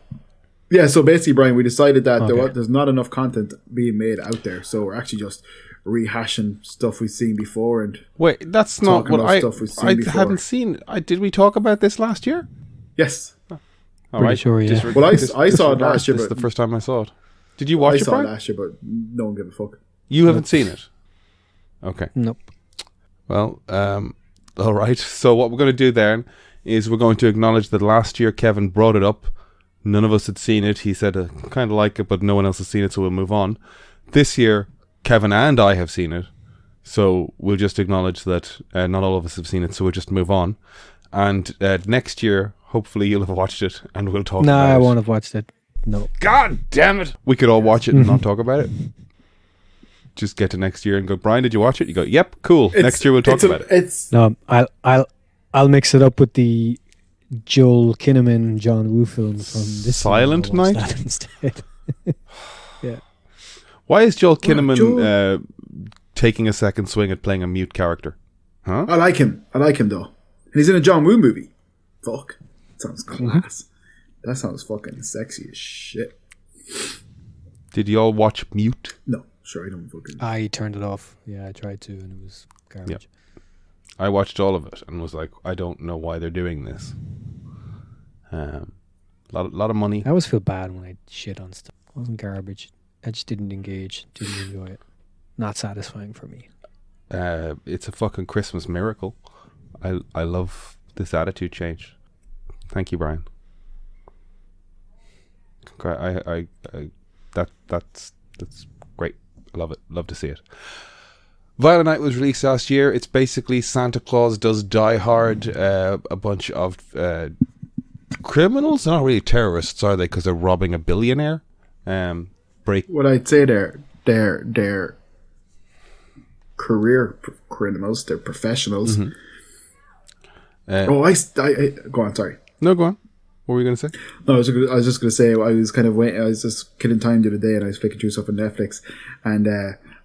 Yeah, so basically, Brian, we decided that Okay. there's not enough content being made out there, so we're actually just rehashing stuff we've seen before and Wait, that's not talking what about stuff we've seen I before. hadn't seen. Did we talk about this last year? yes. All right. sure, yeah. Well, I saw it last year, This is but the first time I saw it. Did you watch I it, saw it Brian? last year, but no one gave a fuck. You haven't seen it. Okay. Nope. Well, all right. So what we're going to do then is we're going to acknowledge that last year Kevin brought it up. None of us had seen it. He said, kind of like it, but no one else has seen it, so we'll move on. This year, Kevin and I have seen it. So we'll just acknowledge that not all of us have seen it, so we'll just move on. And next year, hopefully you'll have watched it, and we'll talk No, about it. I won't have watched it. No. God damn it! We could all watch it and not talk about it. Just get to next year and go, Brian, did you watch it? You go, yep, cool. Next year we'll talk about it. It's No, I'll mix it up with the Joel Kinnaman, John Woo film from this Silent year. I'll watch Night? that instead. Yeah. Why is Joel Kinnaman Joel- taking a second swing at playing a mute character? Huh? I like him though. And he's in a John Woo movie. Fuck. Sounds class. That sounds fucking sexy as shit. Did you all watch Mute? No, sure, I don't fucking. I turned it off. Yeah, I tried to, and it was garbage. I watched all of it and was like, I don't know why they're doing this. Lot of money. I always feel bad when I shit on stuff. It wasn't garbage. I just didn't engage, didn't enjoy it. Not satisfying for me. It's a fucking Christmas miracle. I love this attitude change. Thank you, Brian. That's great. I love it. Love to see it. Violent Night was released last year. It's basically Santa Claus does Die Hard. A bunch of criminals. They're not really terrorists, are they? Because they're robbing a billionaire. What I'd say they're career criminals. They're professionals. Mm-hmm. I go on. Sorry. No, go on. What were you going to say? No, I was just going to say I was kind of waiting. I was just killing time the other day, and I was flicking through stuff on Netflix, and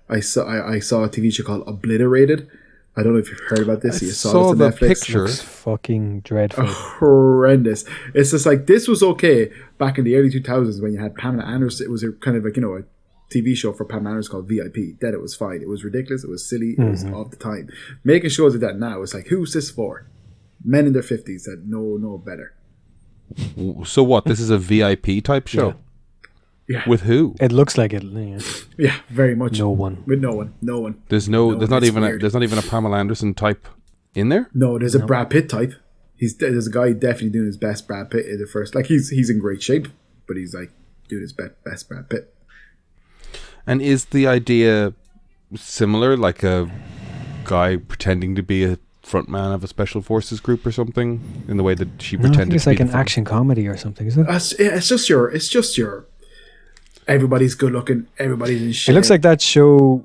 I saw a TV show called Obliterated. I don't know if you've heard about this. You saw this on the Netflix. picture. Looks fucking dreadful. Horrendous. It's just like this was okay back in the early 2000s when you had Pamela Anderson. It was a kind of like a TV show for Pamela Anderson called VIP. Then it was fine. It was ridiculous. It was silly. It was of the time. Making shows like that now, it's like, who's this for? Men in their 50s that know better. So what? This is a VIP type show? Yeah. With who? It looks like it. Yeah. Yeah, very much. No one. With no one. There's it's not even weird. there's not even a Pamela Anderson type in there. No, there's a Brad Pitt type. There's a guy definitely doing his best Brad Pitt in the first. Like he's in great shape, but he's like doing his best Brad Pitt. And is the idea similar, like a guy pretending to be a frontman of a special forces group or something, in the way that she No, I think pretended it's to like be an the front- action comedy or something, isn't it? It's just your. Everybody's good looking. Everybody's in It shape. looks like that show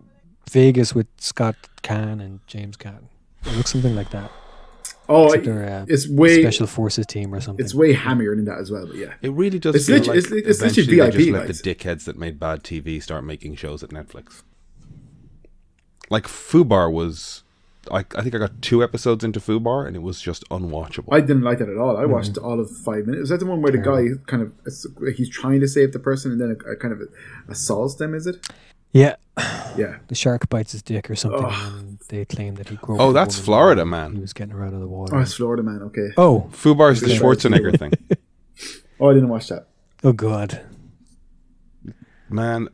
Vegas with Scott Caan and James Caan. It looks something like that. Except they're it's way special forces team or something. It's way hammier than that as well. But yeah, It really does It's feel literally- like it's literally eventually they just VIP let the guys. dickheads that made bad TV start making shows at Netflix. Like Fubar was, I think I got 2 episodes into Fubar and it was just unwatchable. I didn't like that at all. I watched all of 5 minutes. Is that the one where the guy kind of he's trying to save the person and then it kind of assaults them? Is it? Yeah, Yeah. the shark bites his dick or something, and they claim that he groped. Oh, a that's woman Florida, while man. He was getting her out of the water. Oh, it's Florida Man. Okay. Oh, Fubar's the Yeah. Schwarzenegger thing. Oh, I didn't watch that. oh, God! Man,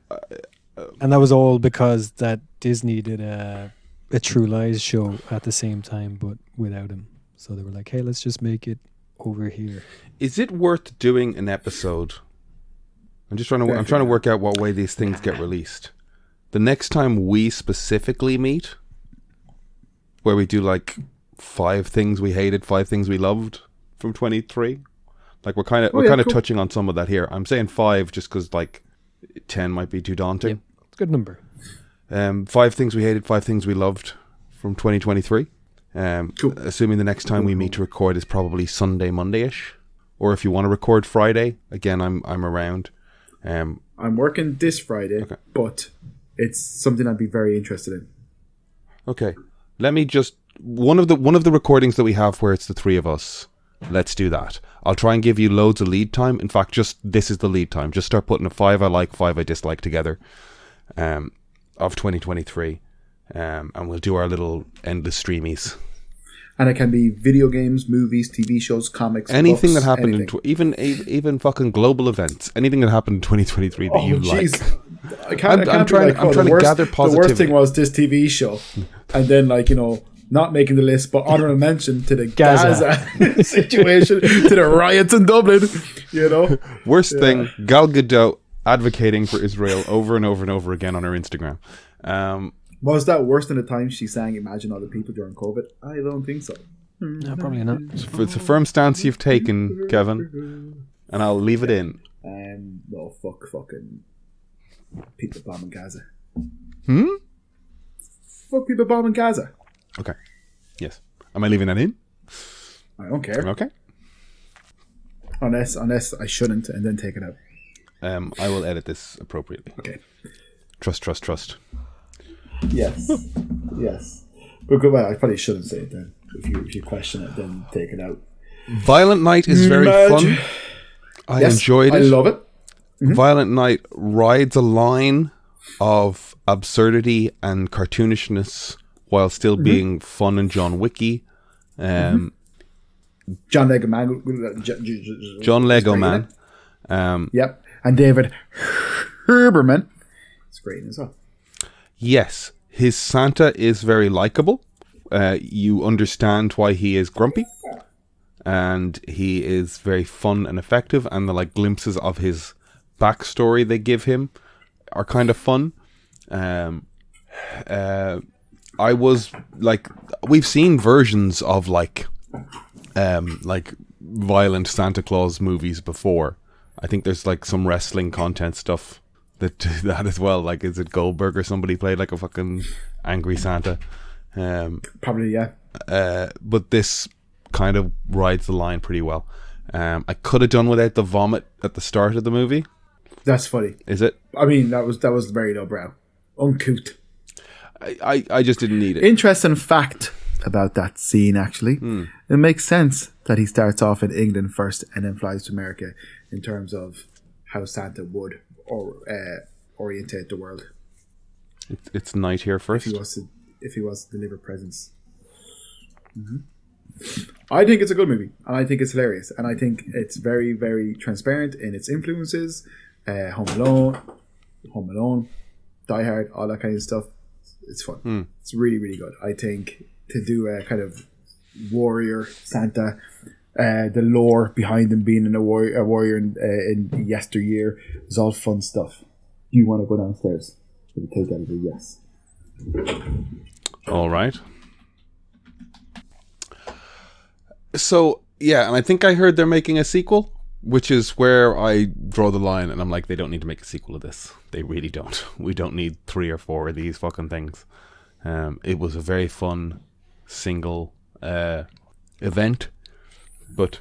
And that was all because that Disney did a True Lies show at the same time, but without him. So they were like, "Hey, let's just make it over here." is it worth doing an episode I'm trying to work out what way these things get released. The next time we specifically meet, where we do like 5 things we hated, 5 things we loved from 23. Like we're kind of touching on some of that here. I'm saying 5 just because like 10 might be too daunting. Yeah, it's a good number. 5 things we hated, 5 things we loved from 2023. Cool. Assuming the next time we meet to record is probably Sunday, Monday-ish. Or if you want to record Friday, again, I'm around. I'm working this Friday, but it's something I'd be very interested in. Okay. Let me just one of the recordings that we have where it's the 3 of us. Let's do that. I'll try and give you loads of lead time. In fact, just this is the lead time. Just start putting a 5 I like, 5 I dislike together of 2023. And we'll do our little endless streamies. And it can be video games, movies, TV shows, comics, anything books, that happened anything. even fucking global events. Anything that happened in 2023 that you like. I'm trying to gather positivity. The worst thing was this TV show, and then not making the list, but honorable mention to the Gaza situation, to the riots in Dublin. Worst thing, Gal Gadot advocating for Israel over and over and over again on her Instagram. Was that worse than the time she sang "Imagine All the People" during COVID? I don't think so. No, probably not. It's a firm stance you've taken, Kevin, and I'll leave it in. No, fucking people bombing Gaza. Fuck people bombing Gaza. Okay. Yes. Am I leaving that in? I don't care. Okay. Unless I shouldn't, and then take it out. I will edit this appropriately. Okay. Trust. Yes. But well, I probably shouldn't say it then. If you question it, then take it out. Violent Night is very fun. I enjoyed it. I love it. Mm-hmm. Violent Night rides a line of absurdity and cartoonishness while still being fun and John Wicky. John Lego Man. John Lego Man. Yep. And David Herberman. It's great as well. Yes. His Santa is very likable. You understand why he is grumpy. And he is very fun and effective. And the glimpses of his backstory they give him are kind of fun. I was we've seen versions of violent Santa Claus movies before. I think there's some wrestling content stuff that do that as well. Is it Goldberg or somebody played a fucking angry Santa? Probably, yeah. But this kind of rides the line pretty well. I could have done without the vomit at the start of the movie. That's funny. Is it? I mean, that was very lowbrow. Uncouth. I just didn't need it. Interesting fact about that scene, actually. It makes sense that he starts off in England first and then flies to America in terms of how Santa would orientate the world. It's night here first. If he was to deliver presents. I think it's a good movie, and I think it's hilarious, and I think it's very, very transparent in its influences. Home Alone, Die Hard, all that kind of stuff. It's fun. It's really, really good. I think to do a kind of warrior Santa, the lore behind him being a warrior in yesteryear is all fun stuff. You want to go downstairs? Take that as a yes. All right. So, yeah, and I think I heard they're making a sequel, which is where I draw the line, and I'm like, they don't need to make a sequel of this. They really don't. We don't need 3 or 4 of these fucking things. It was a very fun single event, but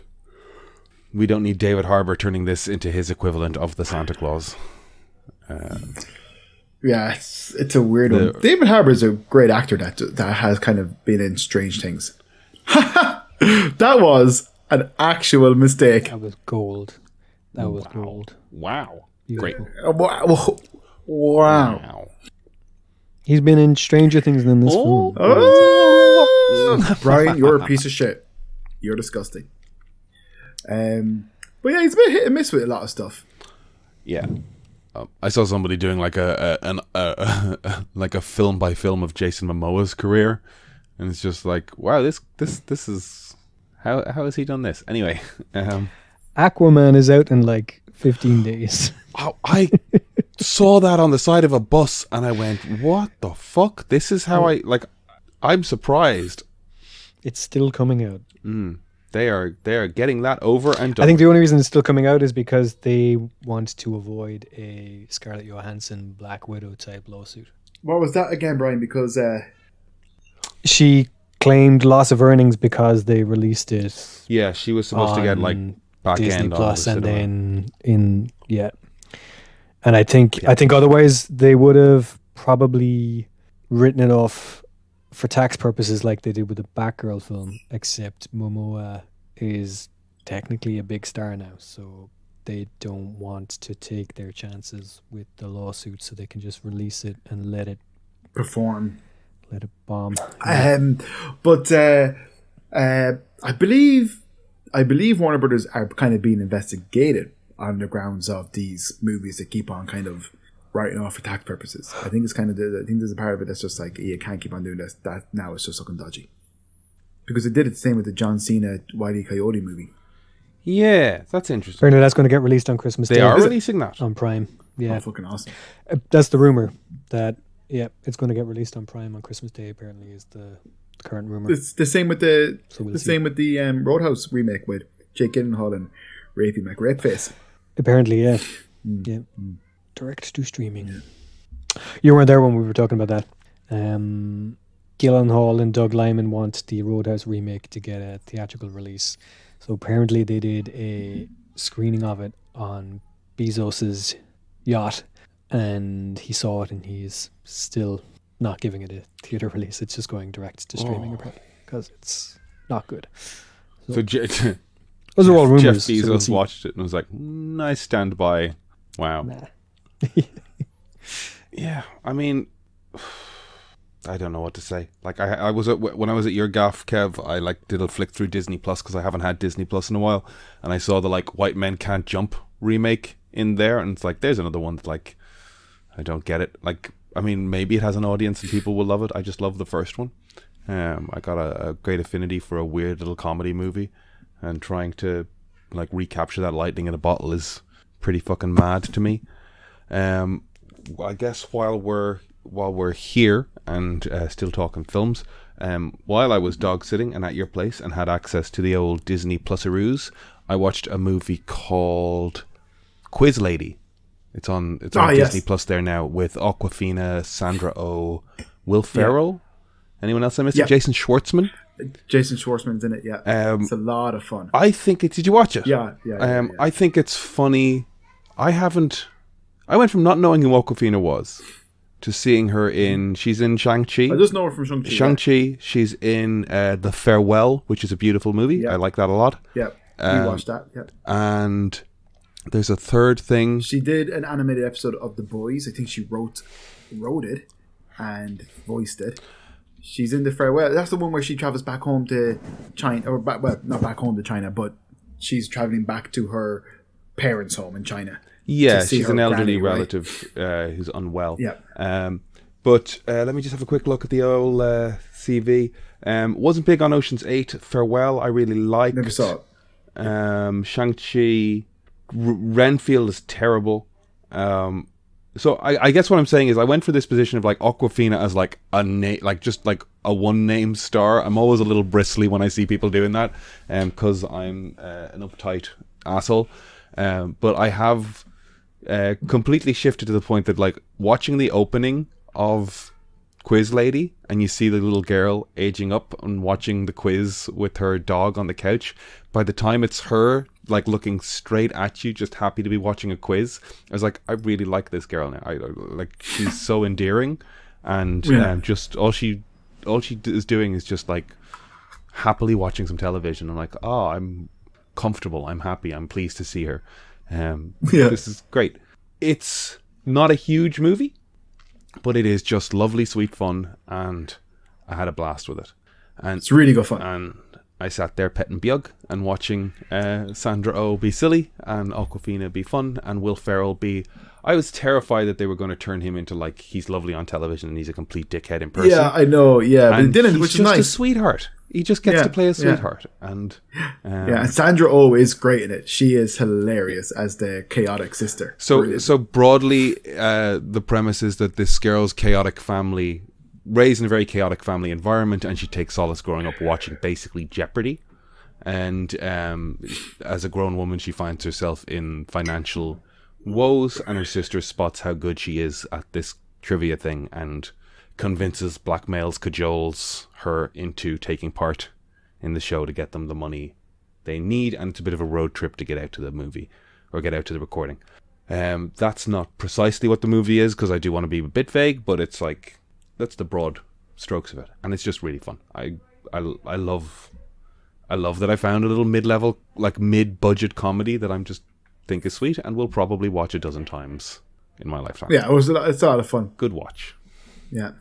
we don't need David Harbour turning this into his equivalent of the Santa Claus. Yeah, it's a weird one. David Harbour's a great actor that has kind of been in Strange Things. That was an actual mistake. That was gold. Gold. Wow. Beautiful. Great. Wow. He's been in stranger things than this film. Brian, you're a piece of shit. You're disgusting. But yeah, he's a bit hit and miss with a lot of stuff. Yeah. I saw somebody doing like a film by film of Jason Momoa's career, and it's just like, wow, this is how has he done this? Anyway, Aquaman is out in 15 days. I saw that on the side of a bus and I went, what the fuck? This is how I'm surprised. It's still coming out. They are getting that over and done. I think the only reason it's still coming out is because they want to avoid a Scarlett Johansson Black Widow type lawsuit. What was that again, Brian? Because she claimed loss of earnings because they released it. Yeah, she was supposed to get like back Disney end Plus, on and then and I think otherwise they would have probably written it off for tax purposes like they did with the Batgirl film, except Momoa is technically a big star now, so they don't want to take their chances with the lawsuit, so they can just release it and let it perform, let it bomb. But I believe Warner Brothers are kind of being investigated on the grounds of these movies that keep on kind of writing off for tax purposes. I think it's kind of I think there's a part of it that's just like, you can't keep on doing this. That now it's just looking dodgy. Because they did it the same with the John Cena Wile E. Coyote movie. Yeah, that's interesting. Apparently that's going to get released on Christmas Day. They are releasing that on Prime. Yeah, oh, fucking awesome. That's the rumor that it's going to get released on Prime on Christmas Day. Apparently, is the current rumor. It's the same with the same with the Roadhouse remake with Jake Gyllenhaal and Rafie McRapeface. Apparently, yeah. Yeah. Direct to streaming. Yeah. You weren't there when we were talking about that. Gyllenhaal and Doug Liman want the Roadhouse remake to get a theatrical release. So apparently they did a screening of it on Bezos's yacht, and he saw it, and he's still not giving it a theater release. It's just going direct to streaming apparently because it's not good. So those are all rumors. Jeff Bezos watched it and was like, I stand by. Wow. Nah. Yeah, I mean, I don't know what to say. Like, I was when I was at your gaff, Kev, I like did a flick through Disney Plus because I haven't had Disney Plus in a while, and I saw the like White Men Can't Jump remake in there, and it's like, there's another one that, like, I don't get it. Like, I mean, maybe it has an audience and people will love it. I just love the first one. I got a great affinity for a weird little comedy movie, and trying to like recapture that lightning in a bottle is pretty fucking mad to me. I guess while we're here and still talking films, while I was dog sitting and at your place and had access to the old Disney Plus-aroos, I watched a movie called Quiz Lady. It's on Disney Plus there now with Awkwafina, Sandra Oh, Will Ferrell. Anyone else I missed? Yeah. Jason Schwartzman. Jason Schwartzman's in it. Yeah, it's a lot of fun. I think it. Did you watch it? Yeah. I think it's funny. I went from not knowing who Awkwafina was to seeing her she's in Shang-Chi. I just know her from Shang-Chi. Shang-Chi, she's in The Farewell, which is a beautiful movie. Yeah. I like that a lot. Yeah, we watched that. Yeah. And there's a third thing. She did an animated episode of The Boys. I think she wrote it and voiced it. She's in The Farewell. That's the one where she travels back home to China, or not back home to China, but she's traveling back to her parents' home in China. Yeah, she's an elderly relative who's unwell. Yeah. But let me just have a quick look at the old CV. Wasn't big on Ocean's 8. Farewell, I really liked. Never saw it. Shang-Chi. Renfield is terrible. So I guess what I'm saying is I went for this position of like Awkwafina as like a name, like just like a one-name star. I'm always a little bristly when I see people doing that, because I'm an uptight asshole. But I have completely shifted to the point that like watching the opening of Quiz Lady and you see the little girl aging up and watching the quiz with her dog on the couch. By the time it's her like looking straight at you, just happy to be watching a quiz, I was like, I really like this girl now. I like, she's so endearing, and just all she is doing is just like happily watching some television. I'm like, oh, I'm comfortable, I'm happy, I'm pleased to see her. This is great. It's not a huge movie, but it is just lovely, sweet fun, and I had a blast with it. And it's really good fun. And I sat there petting Bjug and watching Sandra Oh be silly and Awkwafina be fun and Will Ferrell be... I was terrified that they were going to turn him into like, he's lovely on television and he's a complete dickhead in person. Yeah, I know, yeah. And but didn't, he's which is just nice. a sweetheart. he just gets to play a Yeah. sweetheart. And And Sandra Oh is great in it. She is hilarious as the chaotic sister. Brilliant. So broadly, the premise is that this girl's chaotic family, raised in a very chaotic family environment, and she takes solace growing up watching basically Jeopardy. And as a grown woman, she finds herself in financial woes, and her sister spots how good she is at this trivia thing and convinces, blackmails, cajoles her into taking part in the show to get them the money they need. And it's a bit of a road trip to get out to the movie or get out to the recording. That's not precisely what the movie is, because I do want to be a bit vague, but it's like, that's the broad strokes of it, and it's just really fun. I love that I found a little mid-level, like mid-budget comedy that I'm just think is sweet, and will probably watch a dozen times in my lifetime. Yeah, it's a lot of fun. Good watch. Yeah.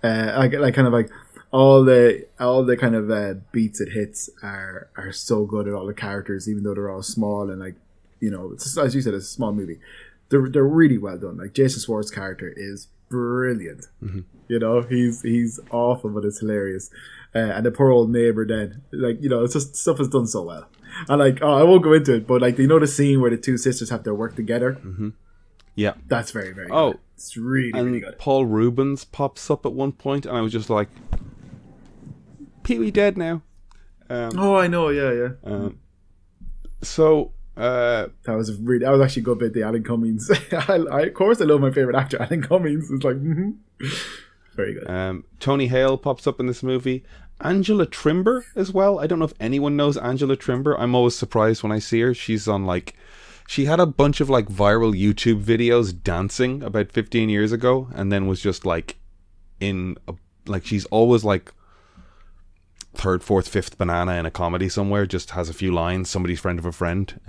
Like kind of like all the kind of beats it hits are so good at all the characters, even though they're all small and like, you know, it's, as you said, it's a small movie. They're really well done. Like Jason Schwartz's character is brilliant. Mm-hmm. You know, he's awful, but it's hilarious. And the poor old neighbor then, like, you know, it's just stuff is done so well. And like, I won't go into it, but like, you know, the scene where the two sisters have to work together. Mm-hmm. Yeah, that's very, very good. It's really good. Paul Rubens pops up at one point, and I was just like, Pee-wee dead now. I know, yeah. That was actually a good bit. The Alan Cummings. Of course, I love my favorite actor, Alan Cummings. It's like, very good. Tony Hale pops up in this movie. Angela Trimber as well. I don't know if anyone knows Angela Trimber. I'm always surprised when I see her. She's on like, she had a bunch of like viral YouTube videos dancing about 15 years ago, and then was just like she's always like third, fourth, fifth banana in a comedy somewhere, just has a few lines, somebody's friend of a friend.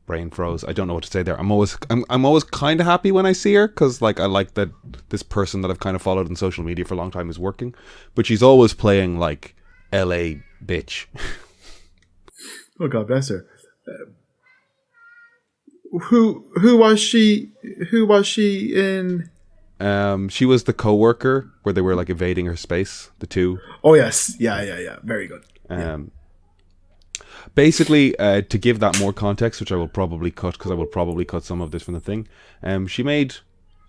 Brain froze. I don't know what to say there. I'm always kind of happy when I see her, because like I like that this person that I've kind of followed on social media for a long time is working, but she's always playing like LA bitch. Oh, God bless her. Who was she? Who was she in? She was the co-worker where they were like evading her space. The two. Oh yes, yeah. Very good. Basically, to give that more context, which I will probably cut, because I will probably cut some of this from the thing. She made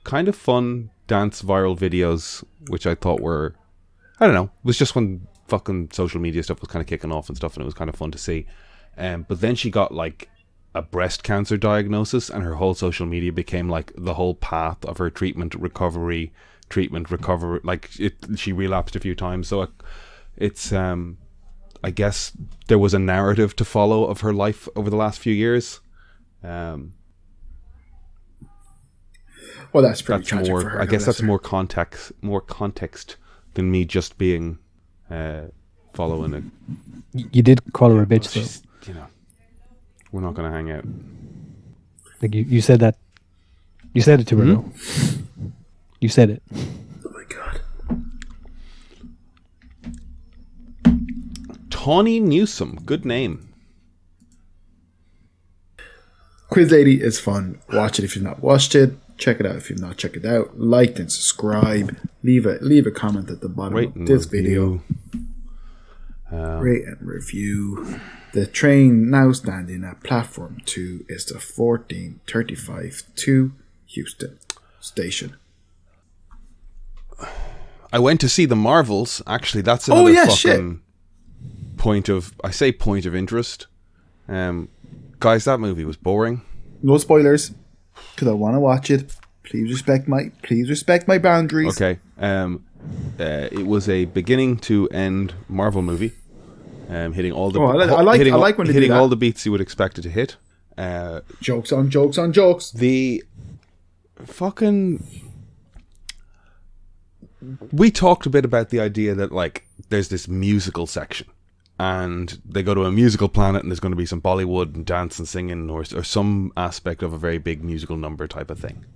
kind of fun dance viral videos, which I thought were, I don't know, it was just when fucking social media stuff was kind of kicking off and stuff, and it was kind of fun to see. But then she got like a breast cancer diagnosis, and her whole social media became like the whole path of her treatment recovery. Like she relapsed a few times, so it's I guess there was a narrative to follow of her life over the last few years. Well, that's pretty tragic for her. I guess that's more context than me just being following it. You did call her a bitch, though. You know, we're not going to hang out. Like you said that. You said it to her, though. You said it. Oh my God. Tawny Newsome, good name. Quiz Lady is fun. Watch it if you've not watched it. Check it out if you've not checked it out. Like and subscribe. Leave a comment at the bottom of this video. Rate and review. The train now standing at platform 2 is the 1435 to Houston station. I went to see the Marvels. Actually, that's another fucking point of interest. Guys, that movie was boring. No spoilers, because I want to watch it. Please respect my boundaries. Okay. It was a beginning to end Marvel movie. Hitting all the I like when they hitting do that. all the beats you would expect it to hit. Jokes on jokes on jokes. The fucking, we talked a bit about the idea that like there's this musical section, and they go to a musical planet, and there's going to be some Bollywood and dance and singing, or some aspect of a very big musical number type of thing.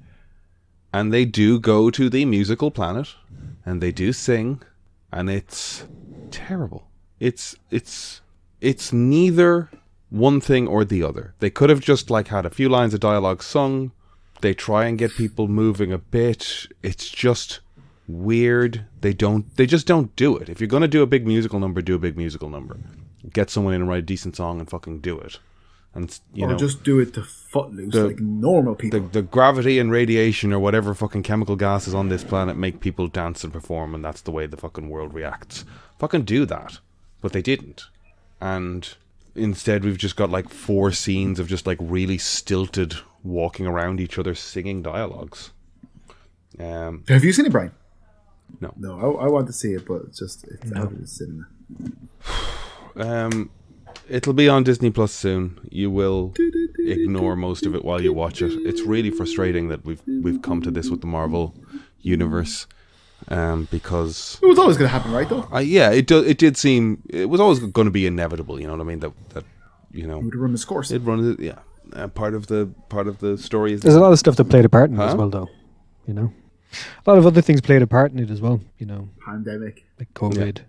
And they do go to the musical planet, and they do sing, and it's terrible. It's neither one thing or the other. They could have just like had a few lines of dialogue sung. They try and get people moving a bit. It's just weird. They just don't do it. If you're going to do a big musical number, do a big musical number. Get someone in and write a decent song and fucking do it. And just do it to footloose like normal people. The gravity and radiation or whatever fucking chemical gases on this planet make people dance and perform, and that's the way the fucking world reacts. Fucking do that. But they didn't. And instead we've just got like 4 scenes of just like really stilted walking around each other singing dialogues. Have you seen it, Brian? No. No, I want to see it, but it's out of the cinema. It'll be on Disney Plus soon. You will ignore most of it while you watch it. It's really frustrating that we've come to this with the Marvel universe, because it was always going to happen, right? Though. It did seem it was always going to be inevitable. You know what I mean? That it would run its course. It run, yeah. Part of the story is there's a lot of stuff that played a part in it as well, though. You know, a lot of other things played a part in it as well. You know, pandemic, like COVID,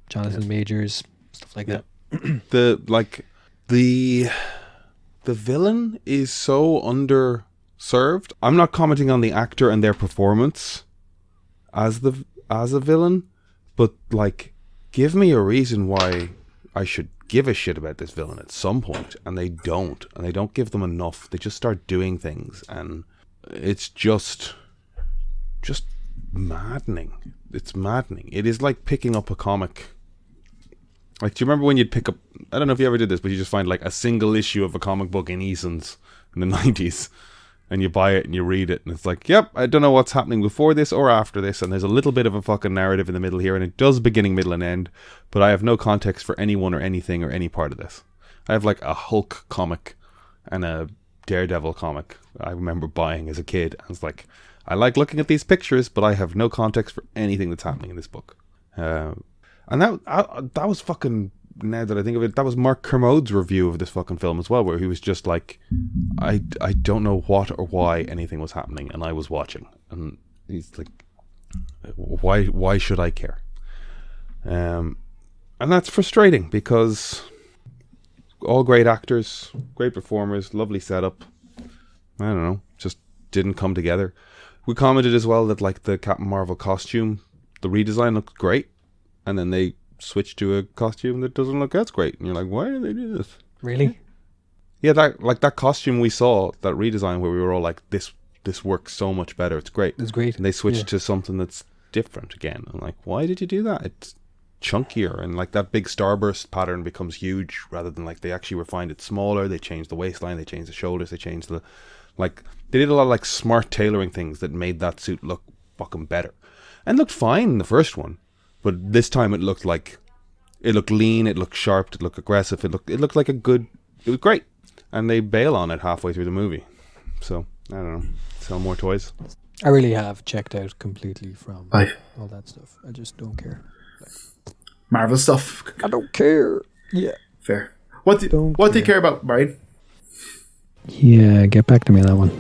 Jonathan Majors, stuff like that. The villain is so underserved. I'm not commenting on the actor and their performance as a villain, but like, give me a reason why I should give a shit about this villain at some point, and they don't give them enough. They just start doing things, and it's just maddening. It's maddening. It is like picking up a comic. Like, do you remember when you'd pick up, I don't know if you ever did this, but you just find like a single issue of a comic book in Eason's in the 90s, and you buy it and you read it, and it's like, yep, I don't know what's happening before this or after this, and there's a little bit of a fucking narrative in the middle here, and it does beginning, middle, and end, but I have no context for anyone or anything or any part of this. I have like a Hulk comic and a Daredevil comic I remember buying as a kid, and it's like, I like looking at these pictures, but I have no context for anything that's happening in this book. And that was fucking, now that I think of it, that was Mark Kermode's review of this fucking film as well, where he was just like, I don't know what or why anything was happening, and I was watching. And he's like, why should I care? And that's frustrating, because all great actors, great performers, lovely setup. I don't know, just didn't come together. We commented as well that like the Captain Marvel costume, the redesign looked great. And then they switch to a costume that doesn't look as great, and you're like, why did they do this? Really? Yeah, that costume we saw, that redesign where we were all like, this works so much better, it's great. It's great. And they switched to something that's different again. I'm like, why did you do that? It's chunkier, and like that big starburst pattern becomes huge rather than like they actually refined it smaller. They changed the waistline, they changed the shoulders, they changed they did a lot of like smart tailoring things that made that suit look fucking better, and looked fine in the first one. But this time it looked lean, it looked sharp, it looked aggressive, it looked like it was great. And they bail on it halfway through the movie. So, I don't know, sell more toys. I really have checked out completely from all that stuff. I just don't care. Marvel stuff. I don't care. Yeah. Fair. What do you care about, Brian? Yeah, get back to me on that one.